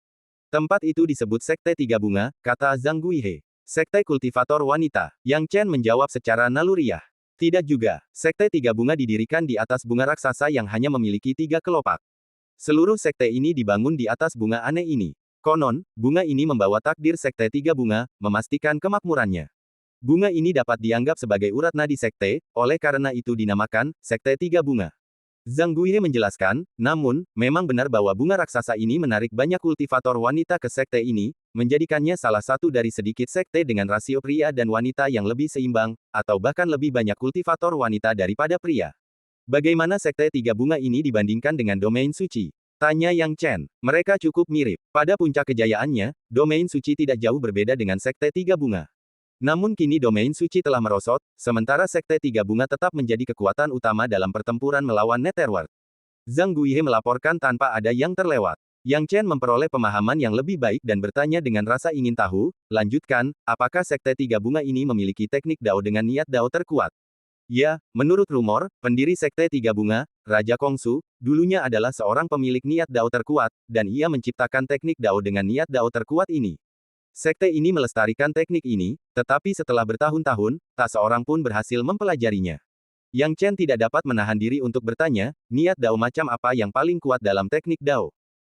Speaker 1: Tempat itu disebut Sekte Tiga Bunga, kata Zhang Guihe. Sekte kultivator wanita. Yang Chen menjawab secara naluriah. Tidak juga, Sekte Tiga Bunga didirikan di atas bunga raksasa yang hanya memiliki 3 kelopak. Seluruh sekte ini dibangun di atas bunga aneh ini. Konon, bunga ini membawa takdir Sekte Tiga Bunga, memastikan kemakmurannya. Bunga ini dapat dianggap sebagai urat nadi sekte, oleh karena itu dinamakan Sekte Tiga Bunga. Zhang Guihe menjelaskan, namun, memang benar bahwa bunga raksasa ini menarik banyak kultivator wanita ke sekte ini, menjadikannya salah satu dari sedikit sekte dengan rasio pria dan wanita yang lebih seimbang, atau bahkan lebih banyak kultivator wanita daripada pria. Bagaimana Sekte Tiga Bunga ini dibandingkan dengan domain suci? Tanya Yang Chen. Mereka cukup mirip. Pada puncak kejayaannya, domain suci tidak jauh berbeda dengan Sekte Tiga Bunga. Namun kini domain suci telah merosot, sementara Sekte Tiga Bunga tetap menjadi kekuatan utama dalam pertempuran melawan Netherworld. Zhang Guihe melaporkan tanpa ada yang terlewat. Yang Chen memperoleh pemahaman yang lebih baik dan bertanya dengan rasa ingin tahu, lanjutkan, apakah Sekte Tiga Bunga ini memiliki teknik Dao dengan niat Dao terkuat? Ya, menurut rumor, pendiri Sekte Tiga Bunga, Raja Kongsu, dulunya adalah seorang pemilik niat Dao terkuat, dan ia menciptakan teknik Dao dengan niat Dao terkuat ini. Sekte ini melestarikan teknik ini, tetapi setelah bertahun-tahun, tak seorang pun berhasil mempelajarinya. Yang Chen tidak dapat menahan diri untuk bertanya, niat Dao macam apa yang paling kuat dalam teknik Dao?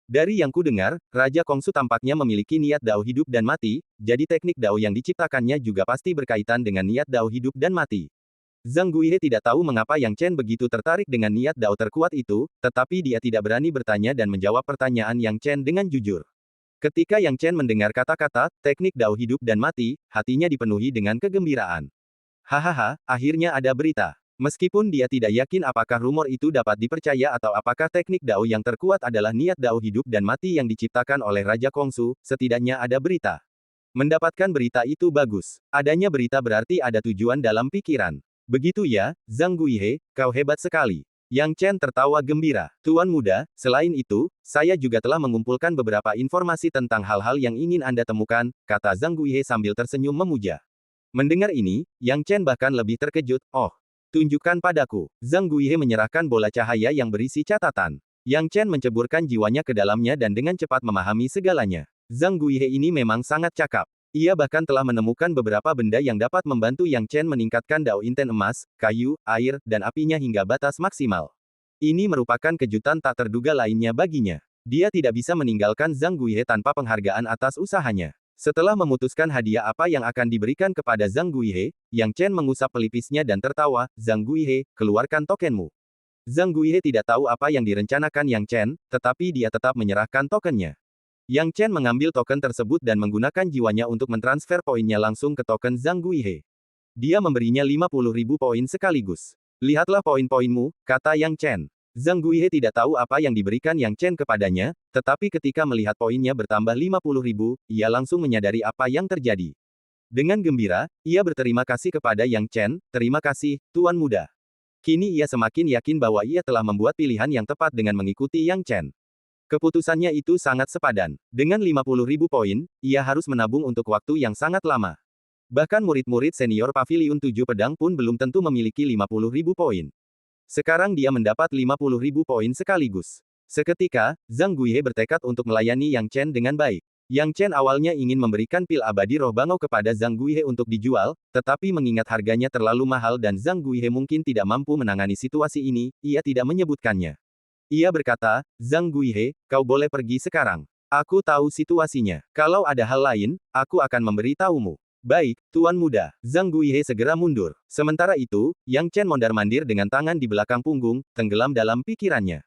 Speaker 1: Dari yang kudengar, Raja Kongsu tampaknya memiliki niat Dao hidup dan mati, jadi teknik Dao yang diciptakannya juga pasti berkaitan dengan niat Dao hidup dan mati. Zhang Guihe tidak tahu mengapa Yang Chen begitu tertarik dengan niat Dao terkuat itu, tetapi dia tidak berani bertanya dan menjawab pertanyaan Yang Chen dengan jujur. Ketika Yang Chen mendengar kata-kata, teknik Dao hidup dan mati, hatinya dipenuhi dengan kegembiraan. Hahaha, akhirnya ada berita. Meskipun dia tidak yakin apakah rumor itu dapat dipercaya atau apakah teknik Dao yang terkuat adalah niat Dao hidup dan mati yang diciptakan oleh Raja Kongsu, setidaknya ada berita. Mendapatkan berita itu bagus. Adanya berita berarti ada tujuan dalam pikiran. Begitu ya, Zhang Guihe, kau hebat sekali. Yang Chen tertawa gembira. Tuan muda, selain itu, saya juga telah mengumpulkan beberapa informasi tentang hal-hal yang ingin Anda temukan, kata Zhang Guihe sambil tersenyum memuja. Mendengar ini, Yang Chen bahkan lebih terkejut. Oh, tunjukkan padaku. Zhang Guihe menyerahkan bola cahaya yang berisi catatan. Yang Chen menceburkan jiwanya ke dalamnya dan dengan cepat memahami segalanya. Zhang Guihe ini memang sangat cakap. Ia bahkan telah menemukan beberapa benda yang dapat membantu Yang Chen meningkatkan Dao Inten emas, kayu, air, dan apinya hingga batas maksimal. Ini merupakan kejutan tak terduga lainnya baginya. Dia tidak bisa meninggalkan Zhang Guihe tanpa penghargaan atas usahanya. Setelah memutuskan hadiah apa yang akan diberikan kepada Zhang Guihe, Yang Chen mengusap pelipisnya dan tertawa, Zhang Guihe, keluarkan tokenmu. Zhang Guihe tidak tahu apa yang direncanakan Yang Chen, tetapi dia tetap menyerahkan tokennya. Yang Chen mengambil token tersebut dan menggunakan jiwanya untuk mentransfer poinnya langsung ke token Zhang Guihe. Dia memberinya 50.000 poin sekaligus. Lihatlah poin-poinmu, kata Yang Chen. Zhang Guihe tidak tahu apa yang diberikan Yang Chen kepadanya, tetapi ketika melihat poinnya bertambah 50.000, ia langsung menyadari apa yang terjadi. Dengan gembira, ia berterima kasih kepada Yang Chen, terima kasih, Tuan Muda. Kini ia semakin yakin bahwa ia telah membuat pilihan yang tepat dengan mengikuti Yang Chen. Keputusannya itu sangat sepadan. Dengan 50.000 poin, ia harus menabung untuk waktu yang sangat lama. Bahkan murid-murid senior Paviliun 7 Pedang pun belum tentu memiliki 50.000 poin. Sekarang dia mendapat 50.000 poin sekaligus. Seketika, Zhang Guihe bertekad untuk melayani Yang Chen dengan baik. Yang Chen awalnya ingin memberikan pil abadi roh bangau kepada Zhang Guihe untuk dijual, tetapi mengingat harganya terlalu mahal dan Zhang Guihe mungkin tidak mampu menangani situasi ini, ia tidak menyebutkannya. Ia berkata, Zhang Guihe, kau boleh pergi sekarang. Aku tahu situasinya. Kalau ada hal lain, aku akan memberitahumu. Baik, Tuan Muda. Zhang Guihe segera mundur. Sementara itu, Yang Chen mondar-mandir dengan tangan di belakang punggung, tenggelam dalam pikirannya.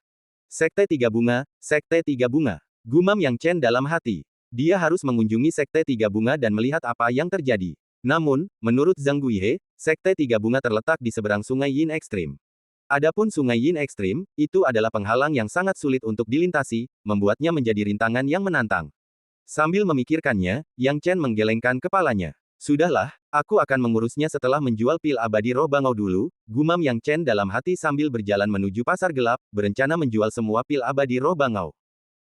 Speaker 1: Sekte Tiga Bunga, Sekte Tiga Bunga. Gumam Yang Chen dalam hati. Dia harus mengunjungi Sekte Tiga Bunga dan melihat apa yang terjadi. Namun, menurut Zhang Guihe, Sekte Tiga Bunga terletak di seberang Sungai Yin Ekstrim. Adapun Sungai Yin Ekstrim, itu adalah penghalang yang sangat sulit untuk dilintasi, membuatnya menjadi rintangan yang menantang. Sambil memikirkannya, Yang Chen menggelengkan kepalanya. Sudahlah, aku akan mengurusnya setelah menjual pil abadi roh bangau dulu, gumam Yang Chen dalam hati sambil berjalan menuju pasar gelap, berencana menjual semua pil abadi roh bangau.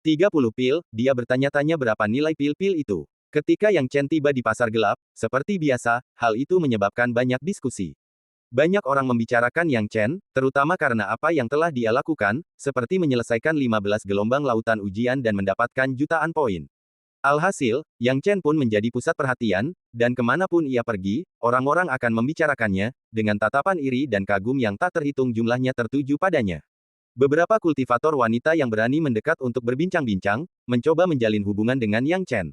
Speaker 1: 30 pil, dia bertanya-tanya berapa nilai pil-pil itu. Ketika Yang Chen tiba di pasar gelap, seperti biasa, hal itu menyebabkan banyak diskusi. Banyak orang membicarakan Yang Chen, terutama karena apa yang telah dia lakukan, seperti menyelesaikan 15 gelombang lautan ujian dan mendapatkan jutaan poin. Alhasil, Yang Chen pun menjadi pusat perhatian, dan kemanapun ia pergi, orang-orang akan membicarakannya, dengan tatapan iri dan kagum yang tak terhitung jumlahnya tertuju padanya. Beberapa kultivator wanita yang berani mendekat untuk berbincang-bincang, mencoba menjalin hubungan dengan Yang Chen.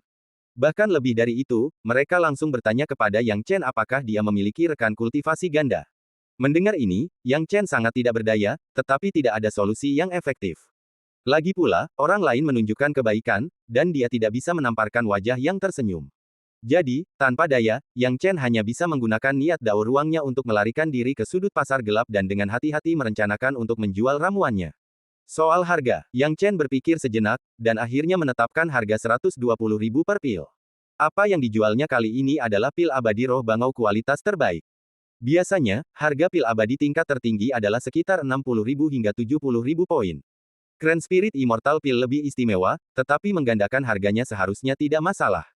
Speaker 1: Bahkan lebih dari itu, mereka langsung bertanya kepada Yang Chen apakah dia memiliki rekan kultivasi ganda. Mendengar ini, Yang Chen sangat tidak berdaya, tetapi tidak ada solusi yang efektif. Lagi pula, orang lain menunjukkan kebaikan, dan dia tidak bisa menamparkan wajah yang tersenyum. Jadi, tanpa daya, Yang Chen hanya bisa menggunakan niat dao ruangnya untuk melarikan diri ke sudut pasar gelap dan dengan hati-hati merencanakan untuk menjual ramuannya. Soal harga, Yang Chen berpikir sejenak, dan akhirnya menetapkan harga 120.000 per pil. Apa yang dijualnya kali ini adalah pil abadi roh bangau kualitas terbaik. Biasanya, harga pil abadi tingkat tertinggi adalah sekitar 60.000 hingga 70.000 poin. Grand Spirit Immortal Pil lebih istimewa, tetapi menggandakan harganya seharusnya tidak masalah.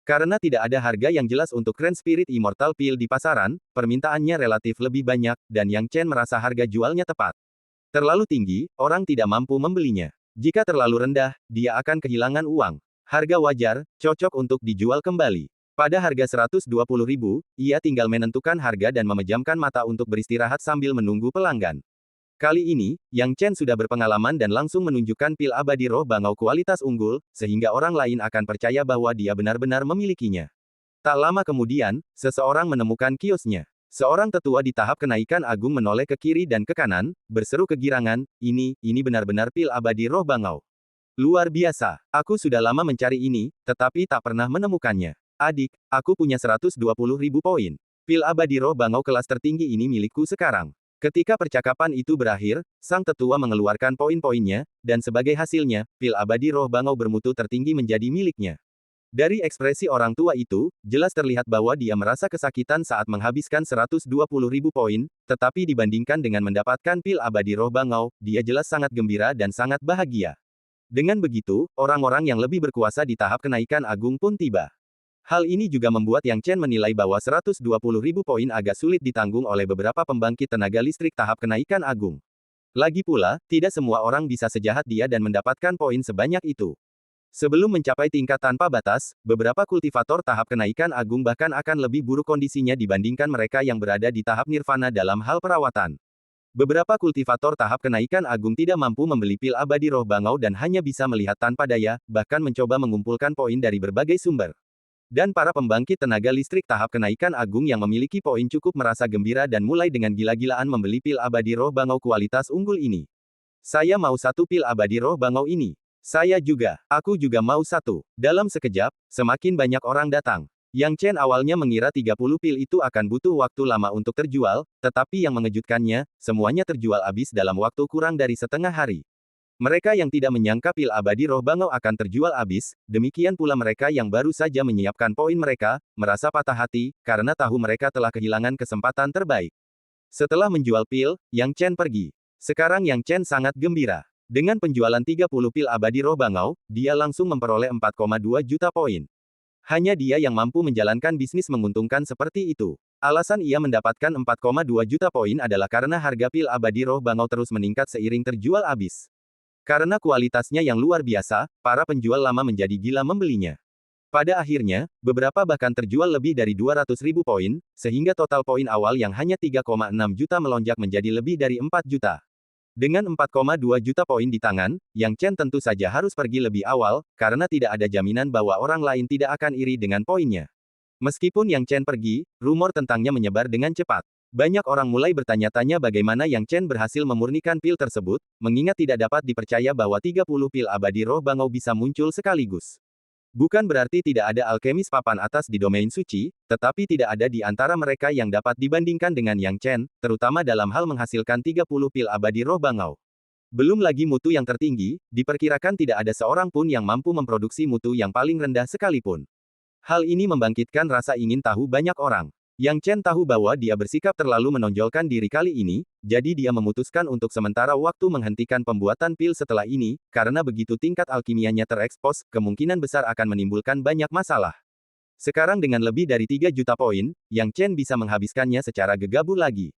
Speaker 1: Karena tidak ada harga yang jelas untuk Grand Spirit Immortal Pil di pasaran, permintaannya relatif lebih banyak, dan Yang Chen merasa harga jualnya tepat. Terlalu tinggi, orang tidak mampu membelinya. Jika terlalu rendah, dia akan kehilangan uang. Harga wajar, cocok untuk dijual kembali. Pada harga 120.000, ia tinggal menentukan harga dan memejamkan mata untuk beristirahat sambil menunggu pelanggan. Kali ini, Yang Chen sudah berpengalaman dan langsung menunjukkan pil abadi roh bangau kualitas unggul, sehingga orang lain akan percaya bahwa dia benar-benar memilikinya. Tak lama kemudian, seseorang menemukan kiosnya. Seorang tetua di tahap kenaikan agung menoleh ke kiri dan ke kanan, berseru kegirangan, ini benar-benar pil abadi roh bangau. Luar biasa, aku sudah lama mencari ini, tetapi tak pernah menemukannya. Adik, aku punya 120.000 poin. Pil abadi roh bangau kelas tertinggi ini milikku sekarang. Ketika percakapan itu berakhir, sang tetua mengeluarkan poin-poinnya, dan sebagai hasilnya, pil abadi roh bangau bermutu tertinggi menjadi miliknya. Dari ekspresi orang tua itu, jelas terlihat bahwa dia merasa kesakitan saat menghabiskan 120.000 poin, tetapi dibandingkan dengan mendapatkan pil abadi roh bangau, dia jelas sangat gembira dan sangat bahagia. Dengan begitu, orang-orang yang lebih berkuasa di tahap kenaikan agung pun tiba. Hal ini juga membuat Yang Chen menilai bahwa 120.000 poin agak sulit ditanggung oleh beberapa pembangkit tenaga listrik tahap kenaikan agung. Lagi pula, tidak semua orang bisa sejahat dia dan mendapatkan poin sebanyak itu. Sebelum mencapai tingkat tanpa batas, beberapa kultivator tahap kenaikan agung bahkan akan lebih buruk kondisinya dibandingkan mereka yang berada di tahap nirvana dalam hal perawatan. Beberapa kultivator tahap kenaikan agung tidak mampu membeli pil abadi roh bangau dan hanya bisa melihat tanpa daya, bahkan mencoba mengumpulkan poin dari berbagai sumber. Dan para pembangkit tenaga listrik tahap kenaikan agung yang memiliki poin cukup merasa gembira dan mulai dengan gila-gilaan membeli pil abadi roh bangau kualitas unggul ini. Saya mau satu pil abadi roh bangau ini. Saya juga. Aku juga mau satu. Dalam sekejap, semakin banyak orang datang. Yang Chen awalnya mengira 30 pil itu akan butuh waktu lama untuk terjual, tetapi yang mengejutkannya, semuanya terjual habis dalam waktu kurang dari setengah hari. Mereka yang tidak menyangka pil abadi roh bangau akan terjual habis, demikian pula mereka yang baru saja menyiapkan poin mereka, merasa patah hati, karena tahu mereka telah kehilangan kesempatan terbaik. Setelah menjual pil, Yang Chen pergi. Sekarang Yang Chen sangat gembira. Dengan penjualan 30 pil abadi roh bangau, dia langsung memperoleh 4,2 juta poin. Hanya dia yang mampu menjalankan bisnis menguntungkan seperti itu. Alasan ia mendapatkan 4,2 juta poin adalah karena harga pil abadi roh bangau terus meningkat seiring terjual habis. Karena kualitasnya yang luar biasa, para penjual lama menjadi gila membelinya. Pada akhirnya, beberapa bahkan terjual lebih dari 200.000 poin, sehingga total poin awal yang hanya 3,6 juta melonjak menjadi lebih dari 4 juta. Dengan 4,2 juta poin di tangan, Yang Chen tentu saja harus pergi lebih awal, karena tidak ada jaminan bahwa orang lain tidak akan iri dengan poinnya. Meskipun Yang Chen pergi, rumor tentangnya menyebar dengan cepat. Banyak orang mulai bertanya-tanya bagaimana Yang Chen berhasil memurnikan pil tersebut, mengingat tidak dapat dipercaya bahwa 30 pil abadi roh bangau bisa muncul sekaligus. Bukan berarti tidak ada alkemis papan atas di domain suci, tetapi tidak ada di antara mereka yang dapat dibandingkan dengan Yang Chen, terutama dalam hal menghasilkan 30 pil abadi roh bangau. Belum lagi mutu yang tertinggi, diperkirakan tidak ada seorang pun yang mampu memproduksi mutu yang paling rendah sekalipun. Hal ini membangkitkan rasa ingin tahu banyak orang. Yang Chen tahu bahwa dia bersikap terlalu menonjolkan diri kali ini, jadi dia memutuskan untuk sementara waktu menghentikan pembuatan pil setelah ini, karena begitu tingkat alkimianya terekspos, kemungkinan besar akan menimbulkan banyak masalah. Sekarang dengan lebih dari 3 juta poin, Yang Chen bisa menghabiskannya secara gegabah lagi.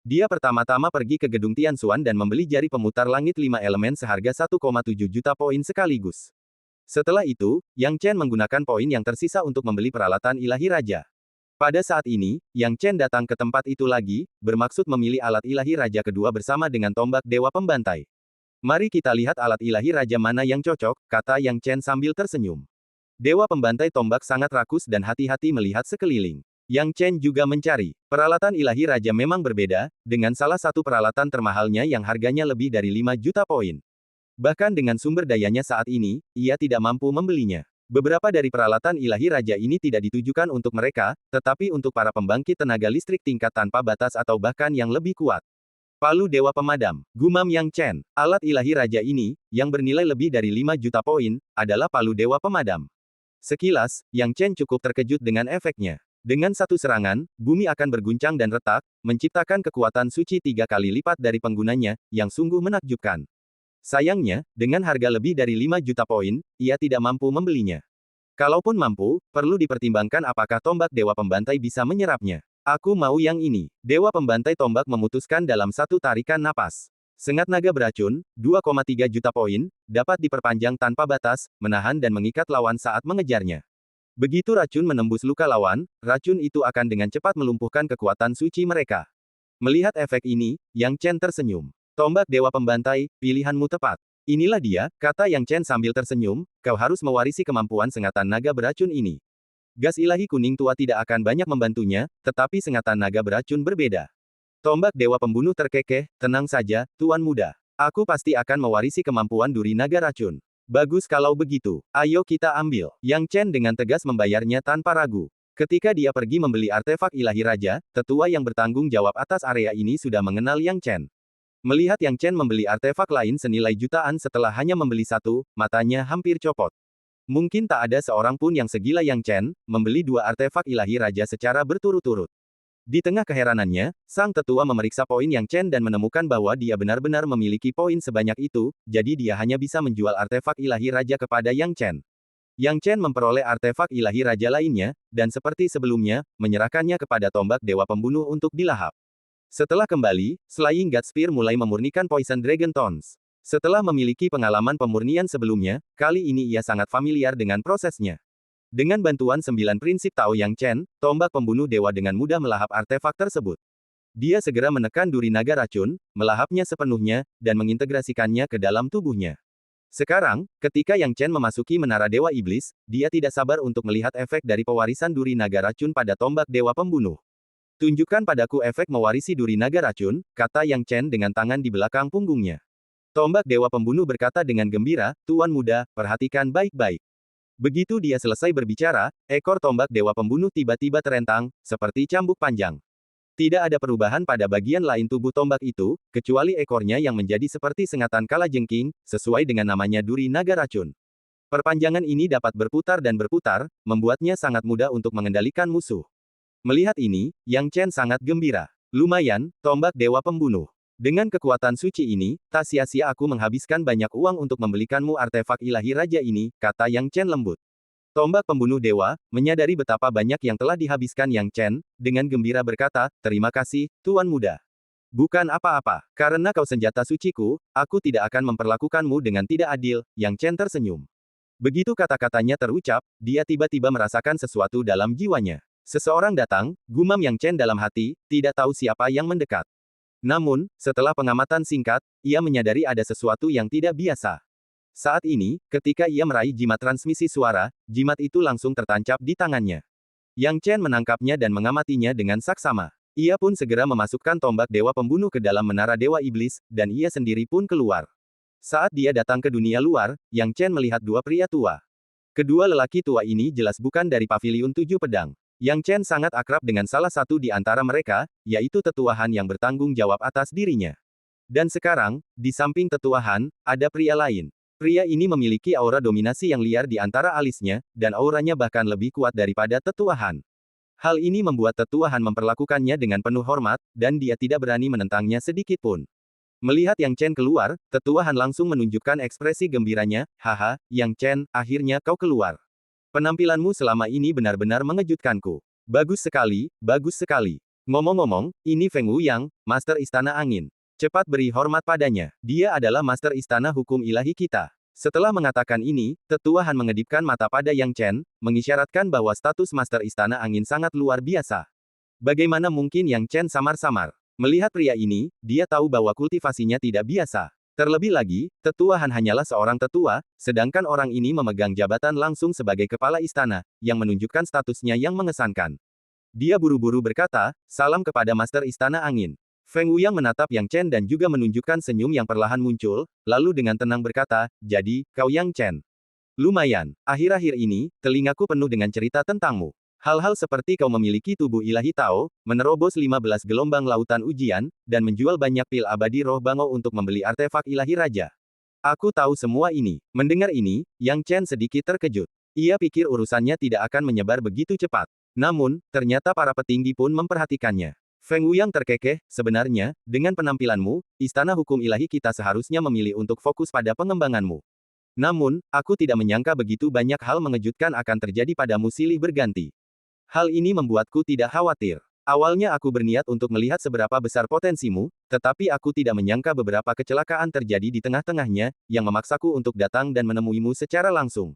Speaker 1: Dia pertama-tama pergi ke gedung Tianxuan dan membeli jari pemutar langit 5 elemen seharga 1,7 juta poin sekaligus. Setelah itu, Yang Chen menggunakan poin yang tersisa untuk membeli peralatan ilahi raja. Pada saat ini, Yang Chen datang ke tempat itu lagi, bermaksud memilih alat ilahi raja kedua bersama dengan tombak dewa pembantai. Mari kita lihat alat ilahi raja mana yang cocok, kata Yang Chen sambil tersenyum. Dewa pembantai tombak sangat rakus dan hati-hati melihat sekeliling. Yang Chen juga mencari. Peralatan ilahi raja memang berbeda, dengan salah satu peralatan termahalnya yang harganya lebih dari 5 juta poin. Bahkan dengan sumber dayanya saat ini, ia tidak mampu membelinya. Beberapa dari peralatan ilahi raja ini tidak ditujukan untuk mereka, tetapi untuk para pembangkit tenaga listrik tingkat tanpa batas atau bahkan yang lebih kuat. Palu Dewa Pemadam, gumam Yang Chen. Alat ilahi raja ini, yang bernilai lebih dari 5 juta poin, adalah palu Dewa Pemadam. Sekilas, Yang Chen cukup terkejut dengan efeknya. Dengan satu serangan, bumi akan berguncang dan retak, menciptakan kekuatan suci 3 kali lipat dari penggunanya, yang sungguh menakjubkan. Sayangnya, dengan harga lebih dari 5 juta poin, ia tidak mampu membelinya. Kalaupun mampu, perlu dipertimbangkan apakah tombak Dewa Pembantai bisa menyerapnya. Aku mau yang ini. Dewa Pembantai tombak memutuskan dalam satu tarikan napas. Sengat naga beracun, 2,3 juta poin, dapat diperpanjang tanpa batas, menahan dan mengikat lawan saat mengejarnya. Begitu racun menembus luka lawan, racun itu akan dengan cepat melumpuhkan kekuatan suci mereka. Melihat efek ini, Yang Chen tersenyum. Tombak Dewa Pembantai, pilihanmu tepat. Inilah dia, kata Yang Chen sambil tersenyum, kau harus mewarisi kemampuan sengatan naga beracun ini. Gas ilahi kuning tua tidak akan banyak membantunya, tetapi sengatan naga beracun berbeda. Tombak Dewa Pembunuh terkekeh, tenang saja, Tuan Muda. Aku pasti akan mewarisi kemampuan duri naga racun. Bagus kalau begitu, ayo kita ambil. Yang Chen dengan tegas membayarnya tanpa ragu. Ketika dia pergi membeli artefak ilahi raja, tetua yang bertanggung jawab atas area ini sudah mengenal Yang Chen. Melihat Yang Chen membeli artefak lain senilai jutaan setelah hanya membeli satu, matanya hampir copot. Mungkin tak ada seorang pun yang segila Yang Chen, membeli dua artefak ilahi raja secara berturut-turut. Di tengah keheranannya, sang tetua memeriksa poin Yang Chen dan menemukan bahwa dia benar-benar memiliki poin sebanyak itu, jadi dia hanya bisa menjual artefak ilahi raja kepada Yang Chen. Yang Chen memperoleh artefak ilahi raja lainnya, dan seperti sebelumnya, menyerahkannya kepada tombak dewa pembunuh untuk dilahap. Setelah kembali, Flying God Spear mulai memurnikan Poison Dragon Thorns. Setelah memiliki pengalaman pemurnian sebelumnya, kali ini ia sangat familiar dengan prosesnya. Dengan bantuan 9 prinsip Tao Yang Chen, tombak pembunuh dewa dengan mudah melahap artefak tersebut. Dia segera menekan duri naga racun, melahapnya sepenuhnya, dan mengintegrasikannya ke dalam tubuhnya. Sekarang, ketika Yang Chen memasuki Menara Dewa Iblis, dia tidak sabar untuk melihat efek dari pewarisan duri naga racun pada tombak dewa pembunuh. Tunjukkan padaku efek mewarisi duri naga racun, kata Yang Chen dengan tangan di belakang punggungnya. Tombak dewa pembunuh berkata dengan gembira, Tuan muda, perhatikan baik-baik. Begitu dia selesai berbicara, ekor tombak dewa pembunuh tiba-tiba terentang, seperti cambuk panjang. Tidak ada perubahan pada bagian lain tubuh tombak itu, kecuali ekornya yang menjadi seperti sengatan kalajengking, sesuai dengan namanya duri naga racun. Perpanjangan ini dapat berputar dan berputar, membuatnya sangat mudah untuk mengendalikan musuh. Melihat ini, Yang Chen sangat gembira. Lumayan, tombak dewa pembunuh. Dengan kekuatan suci ini, tak sia-sia aku menghabiskan banyak uang untuk membelikanmu artefak ilahi raja ini, kata Yang Chen lembut. Tombak pembunuh dewa, menyadari betapa banyak yang telah dihabiskan Yang Chen, dengan gembira berkata, terima kasih, Tuan muda. Bukan apa-apa, karena kau senjata suciku, aku tidak akan memperlakukanmu dengan tidak adil, Yang Chen tersenyum. Begitu kata-katanya terucap, dia tiba-tiba merasakan sesuatu dalam jiwanya. Seseorang datang, gumam Yang Chen dalam hati, tidak tahu siapa yang mendekat. Namun, setelah pengamatan singkat, ia menyadari ada sesuatu yang tidak biasa. Saat ini, ketika ia meraih jimat transmisi suara, jimat itu langsung tertancap di tangannya. Yang Chen menangkapnya dan mengamatinya dengan saksama. Ia pun segera memasukkan tombak dewa pembunuh ke dalam menara dewa iblis, dan ia sendiri pun keluar. Saat dia datang ke dunia luar, Yang Chen melihat dua pria tua. Kedua lelaki tua ini jelas bukan dari Paviliun Tujuh Pedang. Yang Chen sangat akrab dengan salah satu di antara mereka, yaitu Tetua Han yang bertanggung jawab atas dirinya. Dan sekarang, di samping Tetua Han, ada pria lain. Pria ini memiliki aura dominasi yang liar di antara alisnya, dan auranya bahkan lebih kuat daripada Tetua Han. Hal ini membuat Tetua Han memperlakukannya dengan penuh hormat, dan dia tidak berani menentangnya sedikit pun. Melihat Yang Chen keluar, Tetua Han langsung menunjukkan ekspresi gembiranya, haha, Yang Chen, akhirnya kau keluar. Penampilanmu selama ini benar-benar mengejutkanku. Bagus sekali, bagus sekali. Ngomong-ngomong, ini Feng Wuyang, Master Istana Angin. Cepat beri hormat padanya. Dia adalah Master Istana Hukum Ilahi kita. Setelah mengatakan ini, Tetua Han mengedipkan mata pada Yang Chen, mengisyaratkan bahwa status Master Istana Angin sangat luar biasa. Bagaimana mungkin Yang Chen samar-samar? Melihat pria ini, dia tahu bahwa kultivasinya tidak biasa. Terlebih lagi, Tetua Han hanyalah seorang tetua, sedangkan orang ini memegang jabatan langsung sebagai kepala istana, yang menunjukkan statusnya yang mengesankan. Dia buru-buru berkata, salam kepada Master Istana Angin. Feng Wuyang menatap Yang Chen dan juga menunjukkan senyum yang perlahan muncul, lalu dengan tenang berkata, jadi, kau Yang Chen. Lumayan, akhir-akhir ini, telingaku penuh dengan cerita tentangmu. Hal-hal seperti kau memiliki tubuh ilahi Tao, menerobos 15 gelombang lautan ujian, dan menjual banyak pil abadi roh bangau untuk membeli artefak ilahi raja. Aku tahu semua ini. Mendengar ini, Yang Chen sedikit terkejut. Ia pikir urusannya tidak akan menyebar begitu cepat. Namun, ternyata para petinggi pun memperhatikannya. Feng Wuyang terkekeh, sebenarnya, dengan penampilanmu, Istana Hukum Ilahi kita seharusnya memilih untuk fokus pada pengembanganmu. Namun, aku tidak menyangka begitu banyak hal mengejutkan akan terjadi padamu silih berganti. Hal ini membuatku tidak khawatir. Awalnya aku berniat untuk melihat seberapa besar potensimu, tetapi aku tidak menyangka beberapa kecelakaan terjadi di tengah-tengahnya, yang memaksaku untuk datang dan menemuimu secara langsung.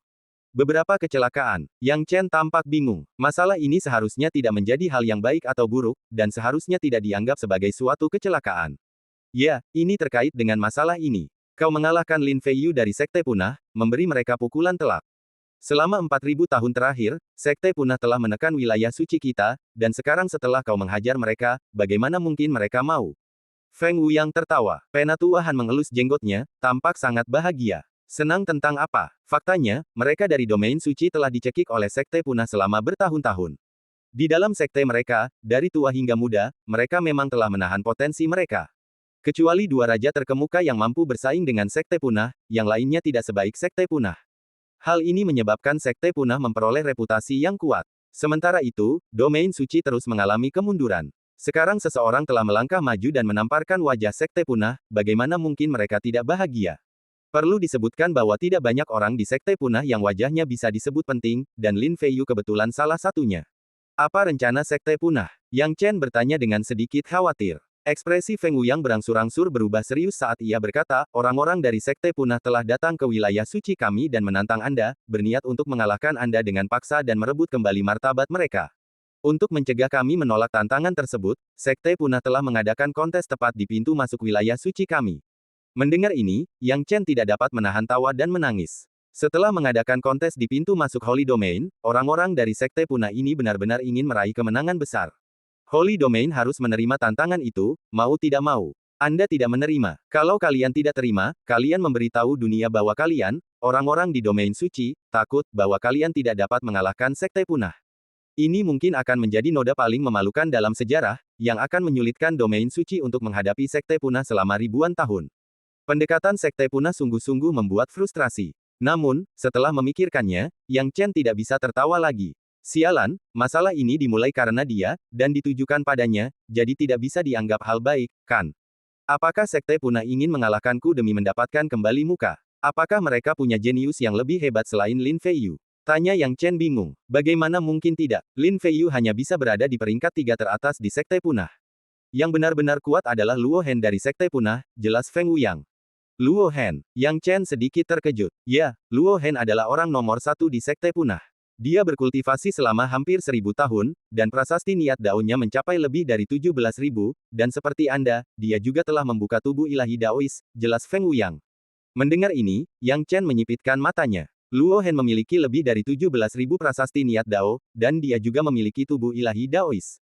Speaker 1: Beberapa kecelakaan. Yang Chen tampak bingung. Masalah ini seharusnya tidak menjadi hal yang baik atau buruk, dan seharusnya tidak dianggap sebagai suatu kecelakaan. Ya, ini terkait dengan masalah ini. Kau mengalahkan Lin Feiyu dari Sekte Punah, memberi mereka pukulan telak. Selama 4000 tahun terakhir, Sekte Punah telah menekan wilayah suci kita, dan sekarang setelah kau menghajar mereka, bagaimana mungkin mereka mau? Feng Wuyang tertawa. Penatua Han mengelus jenggotnya, tampak sangat bahagia. Senang tentang apa? Faktanya, mereka dari domain suci telah dicekik oleh Sekte Punah selama bertahun-tahun. Di dalam sekte mereka, dari tua hingga muda, mereka memang telah menahan potensi mereka. Kecuali dua raja terkemuka yang mampu bersaing dengan sekte punah, yang lainnya tidak sebaik sekte punah. Hal ini menyebabkan sekte punah memperoleh reputasi yang kuat. Sementara itu, domain suci terus mengalami kemunduran. Sekarang seseorang telah melangkah maju dan menamparkan wajah sekte punah, bagaimana mungkin mereka tidak bahagia? Perlu disebutkan bahwa tidak banyak orang di sekte punah yang wajahnya bisa disebut penting, dan Lin Feiyu kebetulan salah satunya. Apa rencana sekte punah? Yang Chen bertanya dengan sedikit khawatir. Ekspresi Feng Wuyang berangsur-angsur berubah serius saat ia berkata, orang-orang dari sekte punah telah datang ke wilayah suci kami dan menantang Anda, berniat untuk mengalahkan Anda dengan paksa dan merebut kembali martabat mereka. Untuk mencegah kami menolak tantangan tersebut, sekte punah telah mengadakan kontes tepat di pintu masuk wilayah suci kami. Mendengar ini, Yang Chen tidak dapat menahan tawa dan menangis. Setelah mengadakan kontes di pintu masuk Holy Domain, orang-orang dari sekte punah ini benar-benar ingin meraih kemenangan besar. Holy Domain harus menerima tantangan itu, mau tidak mau. Anda tidak menerima. Kalau kalian tidak terima, kalian memberitahu dunia bahwa kalian, orang-orang di domain suci, takut bahwa kalian tidak dapat mengalahkan sekte punah. Ini mungkin akan menjadi noda paling memalukan dalam sejarah, yang akan menyulitkan domain suci untuk menghadapi sekte punah selama ribuan tahun. Pendekatan sekte punah sungguh-sungguh membuat frustrasi. Namun, setelah memikirkannya, Yang Chen tidak bisa tertawa lagi. Sialan, masalah ini dimulai karena dia, dan ditujukan padanya, jadi tidak bisa dianggap hal baik, kan? Apakah sekte punah ingin mengalahkanku demi mendapatkan kembali muka? Apakah mereka punya jenius yang lebih hebat selain Lin Feiyu? Tanya Yang Chen bingung. Bagaimana mungkin tidak? Lin Feiyu hanya bisa berada di peringkat 3 teratas di sekte punah. Yang benar-benar kuat adalah Luo Hen dari sekte punah, jelas Feng Wuyang. Luo Hen. Yang Chen sedikit terkejut. Ya, Luo Hen adalah orang nomor 1 di sekte punah. Dia berkultivasi selama hampir 1000 tahun, dan prasasti niat daunnya mencapai lebih dari 17.000, dan seperti Anda, dia juga telah membuka tubuh ilahi Daois, jelas Feng Wuyang. Mendengar ini, Yang Chen menyipitkan matanya. Luo Hen memiliki lebih dari 17.000 prasasti niat Dao, dan dia juga memiliki tubuh ilahi Daois.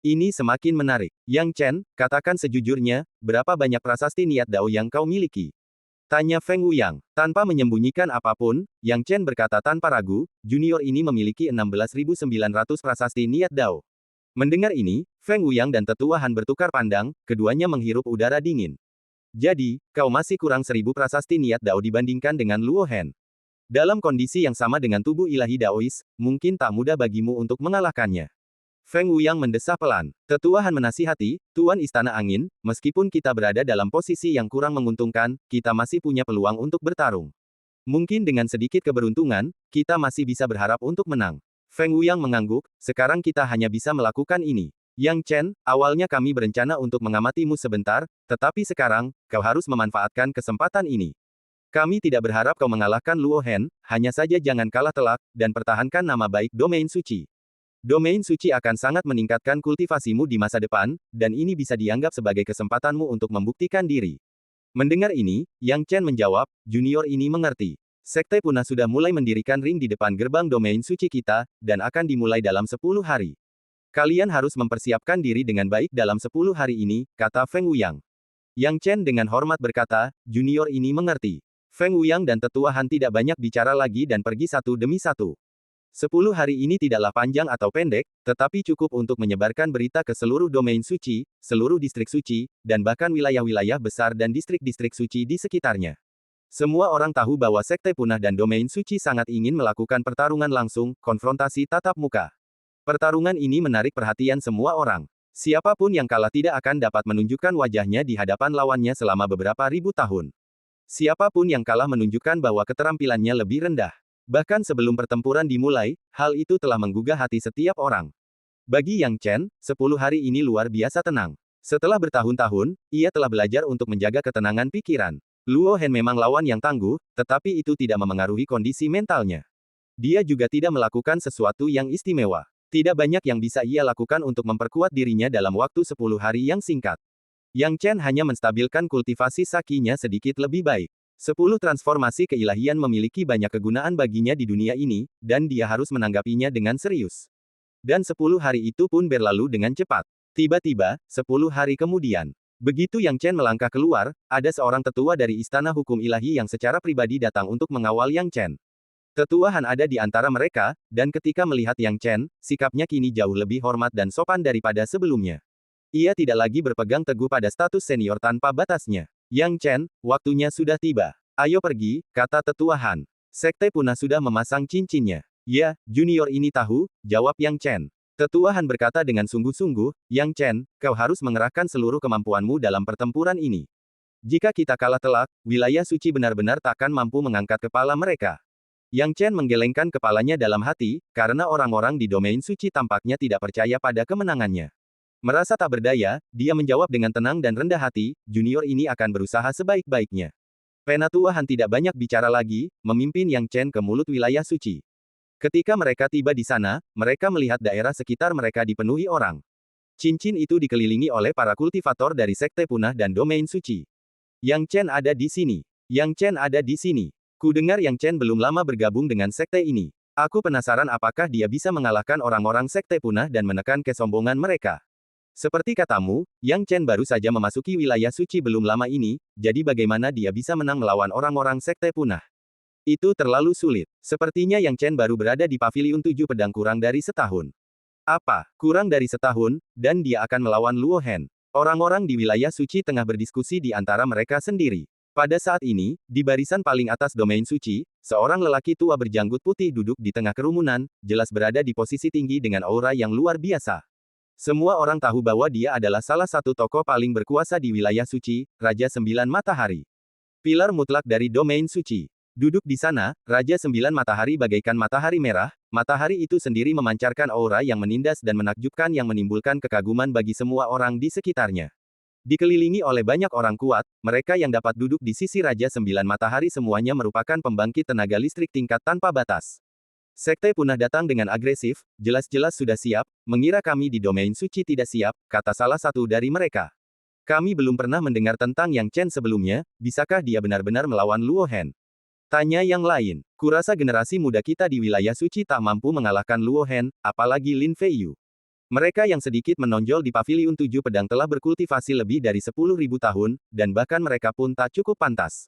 Speaker 1: Ini semakin menarik. Yang Chen, katakan sejujurnya, berapa banyak prasasti niat Dao yang kau miliki? Tanya Feng Wuyang. Tanpa menyembunyikan apapun, Yang Chen berkata tanpa ragu, junior ini memiliki 16.900 prasasti niat Dao. Mendengar ini, Feng Wuyang dan Tetua Han bertukar pandang, keduanya menghirup udara dingin. Jadi, kau masih kurang 1000 prasasti niat Dao dibandingkan dengan Luo Hen. Dalam kondisi yang sama dengan tubuh ilahi Daois, mungkin tak mudah bagimu untuk mengalahkannya. Feng Wuyang mendesah pelan. Tetua Han menasihati, Tuan Istana Angin, meskipun kita berada dalam posisi yang kurang menguntungkan, kita masih punya peluang untuk bertarung. Mungkin dengan sedikit keberuntungan, kita masih bisa berharap untuk menang. Feng Wuyang mengangguk, sekarang kita hanya bisa melakukan ini. Yang Chen, awalnya kami berencana untuk mengamatimu sebentar, tetapi sekarang, kau harus memanfaatkan kesempatan ini. Kami tidak berharap kau mengalahkan Luo Hen, hanya saja jangan kalah telak, dan pertahankan nama baik domain suci. Domain suci akan sangat meningkatkan kultivasimu di masa depan, dan ini bisa dianggap sebagai kesempatanmu untuk membuktikan diri. Mendengar ini, Yang Chen menjawab, junior ini mengerti. Sekte punah sudah mulai mendirikan ring di depan gerbang domain suci kita, dan akan dimulai dalam 10 hari. Kalian harus mempersiapkan diri dengan baik dalam 10 hari ini, kata Feng Wuyang. Yang Chen dengan hormat berkata, junior ini mengerti. Feng Wuyang dan Tetua Han tidak banyak bicara lagi dan pergi satu demi satu. 10 hari ini tidaklah panjang atau pendek, tetapi cukup untuk menyebarkan berita ke seluruh domain suci, seluruh distrik suci, dan bahkan wilayah-wilayah besar dan distrik-distrik suci di sekitarnya. Semua orang tahu bahwa sekte punah dan domain suci sangat ingin melakukan pertarungan langsung, konfrontasi tatap muka. Pertarungan ini menarik perhatian semua orang. Siapapun yang kalah tidak akan dapat menunjukkan wajahnya di hadapan lawannya selama beberapa ribu tahun. Siapapun yang kalah menunjukkan bahwa keterampilannya lebih rendah. Bahkan sebelum pertempuran dimulai, hal itu telah menggugah hati setiap orang. Bagi Yang Chen, 10 hari ini luar biasa tenang. Setelah bertahun-tahun, ia telah belajar untuk menjaga ketenangan pikiran. Luo Hen memang lawan yang tangguh, tetapi itu tidak memengaruhi kondisi mentalnya. Dia juga tidak melakukan sesuatu yang istimewa. Tidak banyak yang bisa ia lakukan untuk memperkuat dirinya dalam waktu 10 hari yang singkat. Yang Chen hanya menstabilkan kultivasi sakinya sedikit lebih baik. 10 transformasi keilahian memiliki banyak kegunaan baginya di dunia ini, dan dia harus menanggapinya dengan serius. Dan 10 hari itu pun berlalu dengan cepat. Tiba-tiba, 10 hari kemudian, begitu Yang Chen melangkah keluar, ada seorang tetua dari Istana Hukum Ilahi yang secara pribadi datang untuk mengawal Yang Chen. Tetua Han ada di antara mereka, dan ketika melihat Yang Chen, sikapnya kini jauh lebih hormat dan sopan daripada sebelumnya. Ia tidak lagi berpegang teguh pada status senior tanpa batasnya. Yang Chen, waktunya sudah tiba. Ayo pergi, kata Tetua Han. Sekte punah sudah memasang cincinnya. Ya, junior ini tahu, jawab Yang Chen. Tetua Han berkata dengan sungguh-sungguh, Yang Chen, kau harus mengerahkan seluruh kemampuanmu dalam pertempuran ini. Jika kita kalah telak, wilayah suci benar-benar takkan mampu mengangkat kepala mereka. Yang Chen menggelengkan kepalanya dalam hati, karena orang-orang di domain suci tampaknya tidak percaya pada kemenangannya. Merasa tak berdaya, dia menjawab dengan tenang dan rendah hati, junior ini akan berusaha sebaik-baiknya. Penatua Han tidak banyak bicara lagi, memimpin Yang Chen ke mulut wilayah suci. Ketika mereka tiba di sana, mereka melihat daerah sekitar mereka dipenuhi orang. Cincin itu dikelilingi oleh para kultivator dari sekte punah dan domain suci. Yang Chen ada di sini. Yang Chen ada di sini. Ku dengar Yang Chen belum lama bergabung dengan sekte ini. Aku penasaran apakah dia bisa mengalahkan orang-orang sekte punah dan menekan kesombongan mereka. Seperti katamu, Yang Chen baru saja memasuki wilayah suci belum lama ini, jadi bagaimana dia bisa menang melawan orang-orang sekte punah? Itu terlalu sulit. Sepertinya Yang Chen baru berada di Paviliun 7 Pedang kurang dari setahun. Apa? Kurang dari setahun, dan dia akan melawan Luo Hen. Orang-orang di wilayah suci tengah berdiskusi di antara mereka sendiri. Pada saat ini, di barisan paling atas domain suci, seorang lelaki tua berjanggut putih duduk di tengah kerumunan, jelas berada di posisi tinggi dengan aura yang luar biasa. Semua orang tahu bahwa dia adalah salah satu tokoh paling berkuasa di wilayah suci, Raja Sembilan Matahari. Pilar mutlak dari domain suci. Duduk di sana, Raja Sembilan Matahari bagaikan matahari merah, matahari itu sendiri memancarkan aura yang menindas dan menakjubkan yang menimbulkan kekaguman bagi semua orang di sekitarnya. Dikelilingi oleh banyak orang kuat, mereka yang dapat duduk di sisi Raja Sembilan Matahari semuanya merupakan pembangkit tenaga listrik tingkat tanpa batas. Sekte punah datang dengan agresif, jelas-jelas sudah siap, mengira kami di domain suci tidak siap, kata salah satu dari mereka. Kami belum pernah mendengar tentang Yang Chen sebelumnya, bisakah dia benar-benar melawan Luo Hen? Tanya yang lain. Kurasa generasi muda kita di wilayah suci tak mampu mengalahkan Luo Hen, apalagi Lin Feiyu. Mereka yang sedikit menonjol di Paviliun 7 Pedang telah berkultivasi lebih dari 10.000 tahun, dan bahkan mereka pun tak cukup pantas.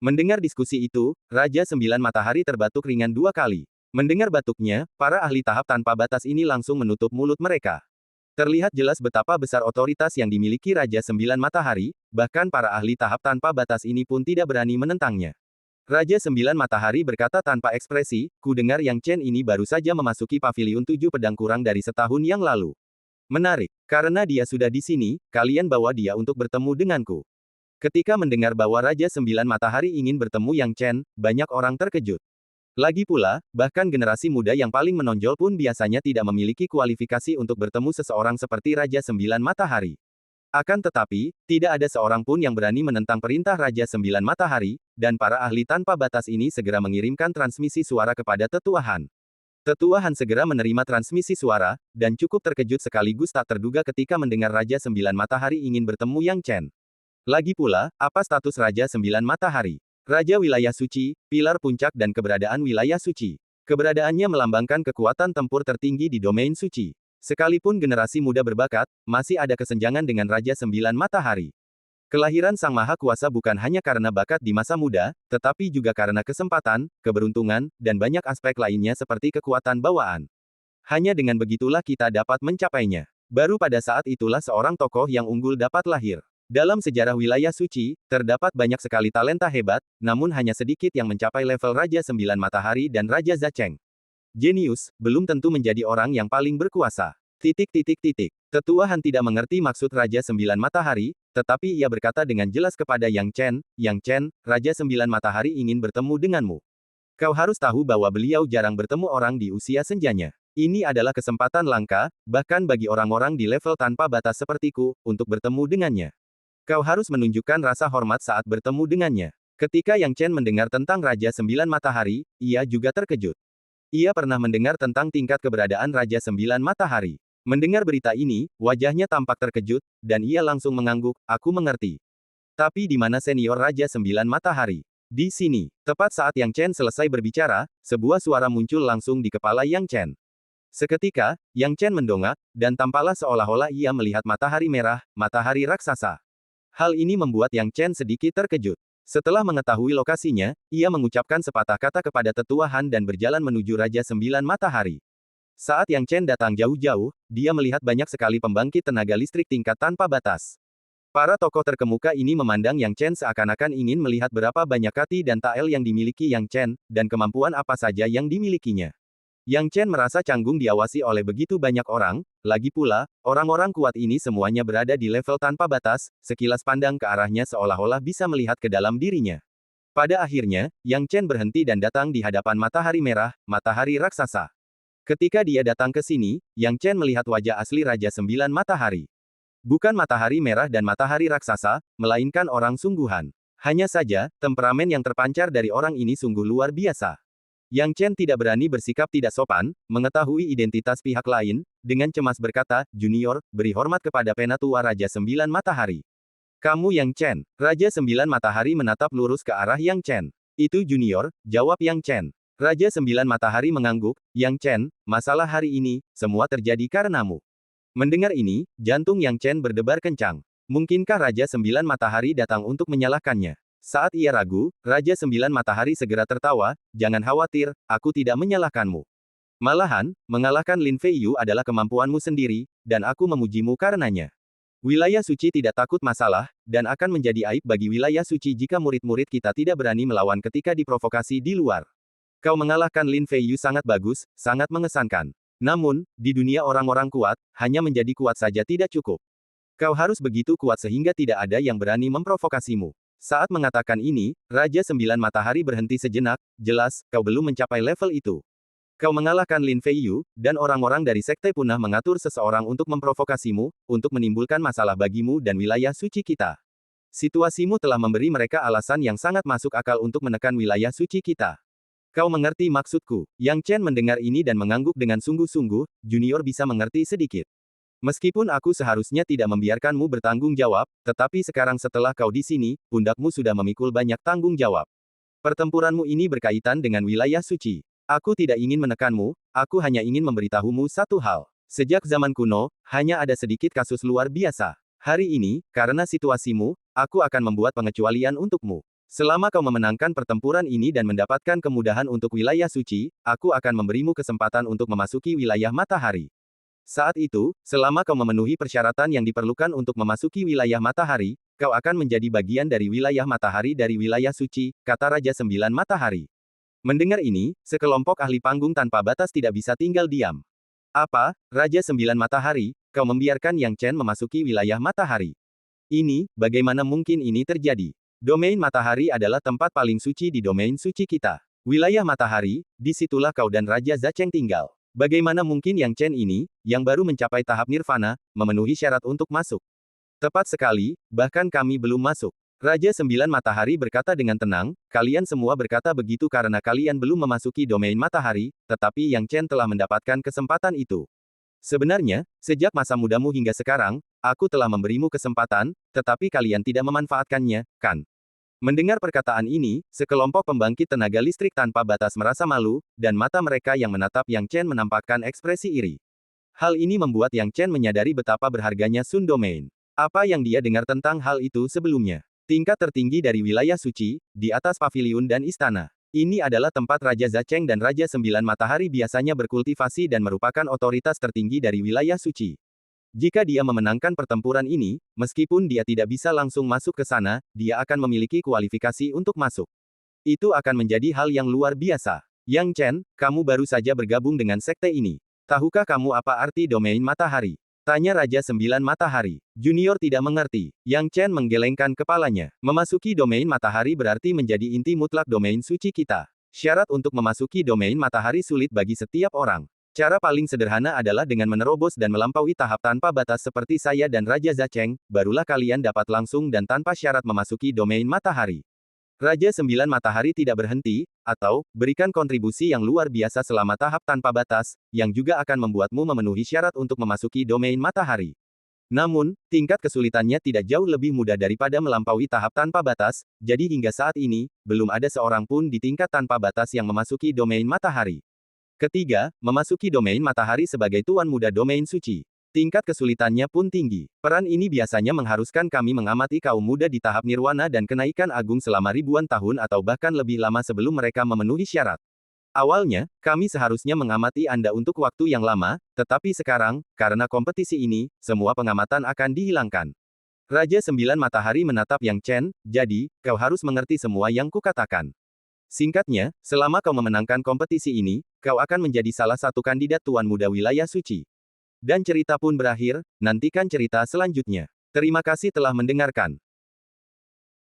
Speaker 1: Mendengar diskusi itu, Raja Sembilan Matahari terbatuk ringan 2 kali. Mendengar batuknya, para ahli tahap tanpa batas ini langsung menutup mulut mereka. Terlihat jelas betapa besar otoritas yang dimiliki Raja Sembilan Matahari, bahkan para ahli tahap tanpa batas ini pun tidak berani menentangnya. Raja Sembilan Matahari berkata tanpa ekspresi, ku dengar Yang Chen ini baru saja memasuki Paviliun 7 Pedang kurang dari setahun yang lalu. Menarik, karena dia sudah di sini, kalian bawa dia untuk bertemu denganku. Ketika mendengar bahwa Raja Sembilan Matahari ingin bertemu Yang Chen, banyak orang terkejut. Lagi pula, bahkan generasi muda yang paling menonjol pun biasanya tidak memiliki kualifikasi untuk bertemu seseorang seperti Raja Sembilan Matahari. Akan tetapi, tidak ada seorang pun yang berani menentang perintah Raja Sembilan Matahari, dan para ahli tanpa batas ini segera mengirimkan transmisi suara kepada Tetua Han. Tetua Han segera menerima transmisi suara, dan cukup terkejut sekaligus tak terduga ketika mendengar Raja Sembilan Matahari ingin bertemu Yang Chen. Lagi pula, apa status Raja Sembilan Matahari? Raja Wilayah Suci, Pilar Puncak dan Keberadaan Wilayah Suci. Keberadaannya melambangkan kekuatan tempur tertinggi di domain suci. Sekalipun generasi muda berbakat, masih ada kesenjangan dengan Raja Sembilan Matahari. Kelahiran Sang Maha Kuasa bukan hanya karena bakat di masa muda, tetapi juga karena kesempatan, keberuntungan, dan banyak aspek lainnya seperti kekuatan bawaan. Hanya dengan begitulah kita dapat mencapainya. Baru pada saat itulah seorang tokoh yang unggul dapat lahir. Dalam sejarah wilayah suci, terdapat banyak sekali talenta hebat, namun hanya sedikit yang mencapai level Raja Sembilan Matahari dan Raja Zacheng. Jenius, belum tentu menjadi orang yang paling berkuasa. Tetua Han tidak mengerti maksud Raja Sembilan Matahari, tetapi ia berkata dengan jelas kepada Yang Chen, Raja Sembilan Matahari ingin bertemu denganmu. Kau harus tahu bahwa beliau jarang bertemu orang di usia senjanya. Ini adalah kesempatan langka, bahkan bagi orang-orang di level tanpa batas sepertiku, untuk bertemu dengannya. Kau harus menunjukkan rasa hormat saat bertemu dengannya. Ketika Yang Chen mendengar tentang Raja Sembilan Matahari, ia juga terkejut. Ia pernah mendengar tentang tingkat keberadaan Raja Sembilan Matahari. Mendengar berita ini, wajahnya tampak terkejut, dan ia langsung mengangguk, aku mengerti. Tapi di mana senior Raja Sembilan Matahari? Di sini. Tepat saat Yang Chen selesai berbicara, sebuah suara muncul langsung di kepala Yang Chen. Seketika, Yang Chen mendongak, dan tampaklah seolah-olah ia melihat matahari merah, matahari raksasa. Hal ini membuat Yang Chen sedikit terkejut. Setelah mengetahui lokasinya, ia mengucapkan sepatah kata kepada tetua Han dan berjalan menuju Raja Sembilan Matahari. Saat Yang Chen datang jauh-jauh, dia melihat banyak sekali pembangkit tenaga listrik tingkat tanpa batas. Para tokoh terkemuka ini memandang Yang Chen seakan-akan ingin melihat berapa banyak kati dan tael yang dimiliki Yang Chen, dan kemampuan apa saja yang dimilikinya. Yang Chen merasa canggung diawasi oleh begitu banyak orang, lagi pula, orang-orang kuat ini semuanya berada di level tanpa batas, sekilas pandang ke arahnya seolah-olah bisa melihat ke dalam dirinya. Pada akhirnya, Yang Chen berhenti dan datang di hadapan matahari merah, matahari raksasa. Ketika dia datang ke sini, Yang Chen melihat wajah asli Raja Sembilan Matahari. Bukan matahari merah dan matahari raksasa, melainkan orang sungguhan. Hanya saja, temperamen yang terpancar dari orang ini sungguh luar biasa. Yang Chen tidak berani bersikap tidak sopan, mengetahui identitas pihak lain, dengan cemas berkata, "Junior, beri hormat kepada penatua Raja Sembilan Matahari." "Kamu Yang Chen." Raja Sembilan Matahari menatap lurus ke arah Yang Chen. "Itu Junior," jawab Yang Chen. Raja Sembilan Matahari mengangguk, "Yang Chen, masalah hari ini, semua terjadi karenamu." Mendengar ini, jantung Yang Chen berdebar kencang. Mungkinkah Raja Sembilan Matahari datang untuk menyalahkannya? Saat ia ragu, Raja Sembilan Matahari segera tertawa, "Jangan khawatir, aku tidak menyalahkanmu. Malahan, mengalahkan Lin Feiyu adalah kemampuanmu sendiri, dan aku memujimu karenanya. Wilayah suci tidak takut masalah, dan akan menjadi aib bagi wilayah suci jika murid-murid kita tidak berani melawan ketika diprovokasi di luar. Kau mengalahkan Lin Feiyu sangat bagus, sangat mengesankan. Namun, di dunia orang-orang kuat, hanya menjadi kuat saja tidak cukup. Kau harus begitu kuat sehingga tidak ada yang berani memprovokasimu." Saat mengatakan ini, Raja Sembilan Matahari berhenti sejenak, "Jelas, kau belum mencapai level itu. Kau mengalahkan Lin Feiyu, dan orang-orang dari Sekte Punah mengatur seseorang untuk memprovokasimu, untuk menimbulkan masalah bagimu dan wilayah suci kita. Situasimu telah memberi mereka alasan yang sangat masuk akal untuk menekan wilayah suci kita. Kau mengerti maksudku?" Yang Chen mendengar ini dan mengangguk dengan sungguh-sungguh, "Junior bisa mengerti sedikit. Meskipun aku seharusnya tidak membiarkanmu bertanggung jawab, tetapi sekarang setelah kau di sini, pundakmu sudah memikul banyak tanggung jawab. Pertempuranmu ini berkaitan dengan wilayah suci. Aku tidak ingin menekanmu, aku hanya ingin memberitahumu satu hal. Sejak zaman kuno, hanya ada sedikit kasus luar biasa. Hari ini, karena situasimu, aku akan membuat pengecualian untukmu. Selama kau memenangkan pertempuran ini dan mendapatkan kemudahan untuk wilayah suci, aku akan memberimu kesempatan untuk memasuki wilayah matahari. Saat itu, selama kau memenuhi persyaratan yang diperlukan untuk memasuki wilayah matahari, kau akan menjadi bagian dari wilayah matahari dari wilayah suci," kata Raja Sembilan Matahari. Mendengar ini, sekelompok ahli panggung tanpa batas tidak bisa tinggal diam. "Apa, Raja Sembilan Matahari, kau membiarkan Yang Chen memasuki wilayah matahari? Ini, bagaimana mungkin ini terjadi? Domain matahari adalah tempat paling suci di domain suci kita. Wilayah matahari, disitulah kau dan Raja Zacheng tinggal. Bagaimana mungkin Yang Chen ini, yang baru mencapai tahap nirvana, memenuhi syarat untuk masuk?" "Tepat sekali, bahkan kami belum masuk." Raja Sembilan Matahari berkata dengan tenang, "Kalian semua berkata begitu karena kalian belum memasuki domain matahari, tetapi Yang Chen telah mendapatkan kesempatan itu. Sebenarnya, sejak masa mudamu hingga sekarang, aku telah memberimu kesempatan, tetapi kalian tidak memanfaatkannya, kan?" Mendengar perkataan ini, sekelompok pembangkit tenaga listrik tanpa batas merasa malu, dan mata mereka yang menatap Yang Chen menampakkan ekspresi iri. Hal ini membuat Yang Chen menyadari betapa berharganya Sun Domain. Apa yang dia dengar tentang hal itu sebelumnya? Tingkat tertinggi dari wilayah suci, di atas paviliun dan istana. Ini adalah tempat Raja Zacheng dan Raja Sembilan Matahari biasanya berkultivasi dan merupakan otoritas tertinggi dari wilayah suci. Jika dia memenangkan pertempuran ini, meskipun dia tidak bisa langsung masuk ke sana, dia akan memiliki kualifikasi untuk masuk. Itu akan menjadi hal yang luar biasa. "Yang Chen, kamu baru saja bergabung dengan sekte ini. Tahukah kamu apa arti domain matahari?" tanya Raja Sembilan Matahari. Junior tidak mengerti. Yang Chen menggelengkan kepalanya. "Memasuki domain matahari berarti menjadi inti mutlak domain suci kita. Syarat untuk memasuki domain matahari sulit bagi setiap orang. Cara paling sederhana adalah dengan menerobos dan melampaui tahap tanpa batas seperti saya dan Raja Zacheng, barulah kalian dapat langsung dan tanpa syarat memasuki domain matahari." Raja Sembilan Matahari tidak berhenti, atau, berikan kontribusi yang luar biasa selama tahap tanpa batas, yang juga akan membuatmu memenuhi syarat untuk memasuki domain matahari. Namun, tingkat kesulitannya tidak jauh lebih mudah daripada melampaui tahap tanpa batas, jadi hingga saat ini, belum ada seorang pun di tingkat tanpa batas yang memasuki domain matahari. Ketiga, memasuki domain matahari sebagai tuan muda domain suci. Tingkat kesulitannya pun tinggi. Peran ini biasanya mengharuskan kami mengamati kaum muda di tahap nirwana dan kenaikan agung selama ribuan tahun atau bahkan lebih lama sebelum mereka memenuhi syarat. Awalnya, kami seharusnya mengamati Anda untuk waktu yang lama, tetapi sekarang, karena kompetisi ini, semua pengamatan akan dihilangkan. Raja Sembilan Matahari menatap Yang Chen, jadi, kau harus mengerti semua yang kukatakan. Singkatnya, selama kau memenangkan kompetisi ini, kau akan menjadi salah satu kandidat Tuan Muda Wilayah Suci. Dan cerita pun berakhir, nantikan cerita selanjutnya. Terima kasih telah mendengarkan.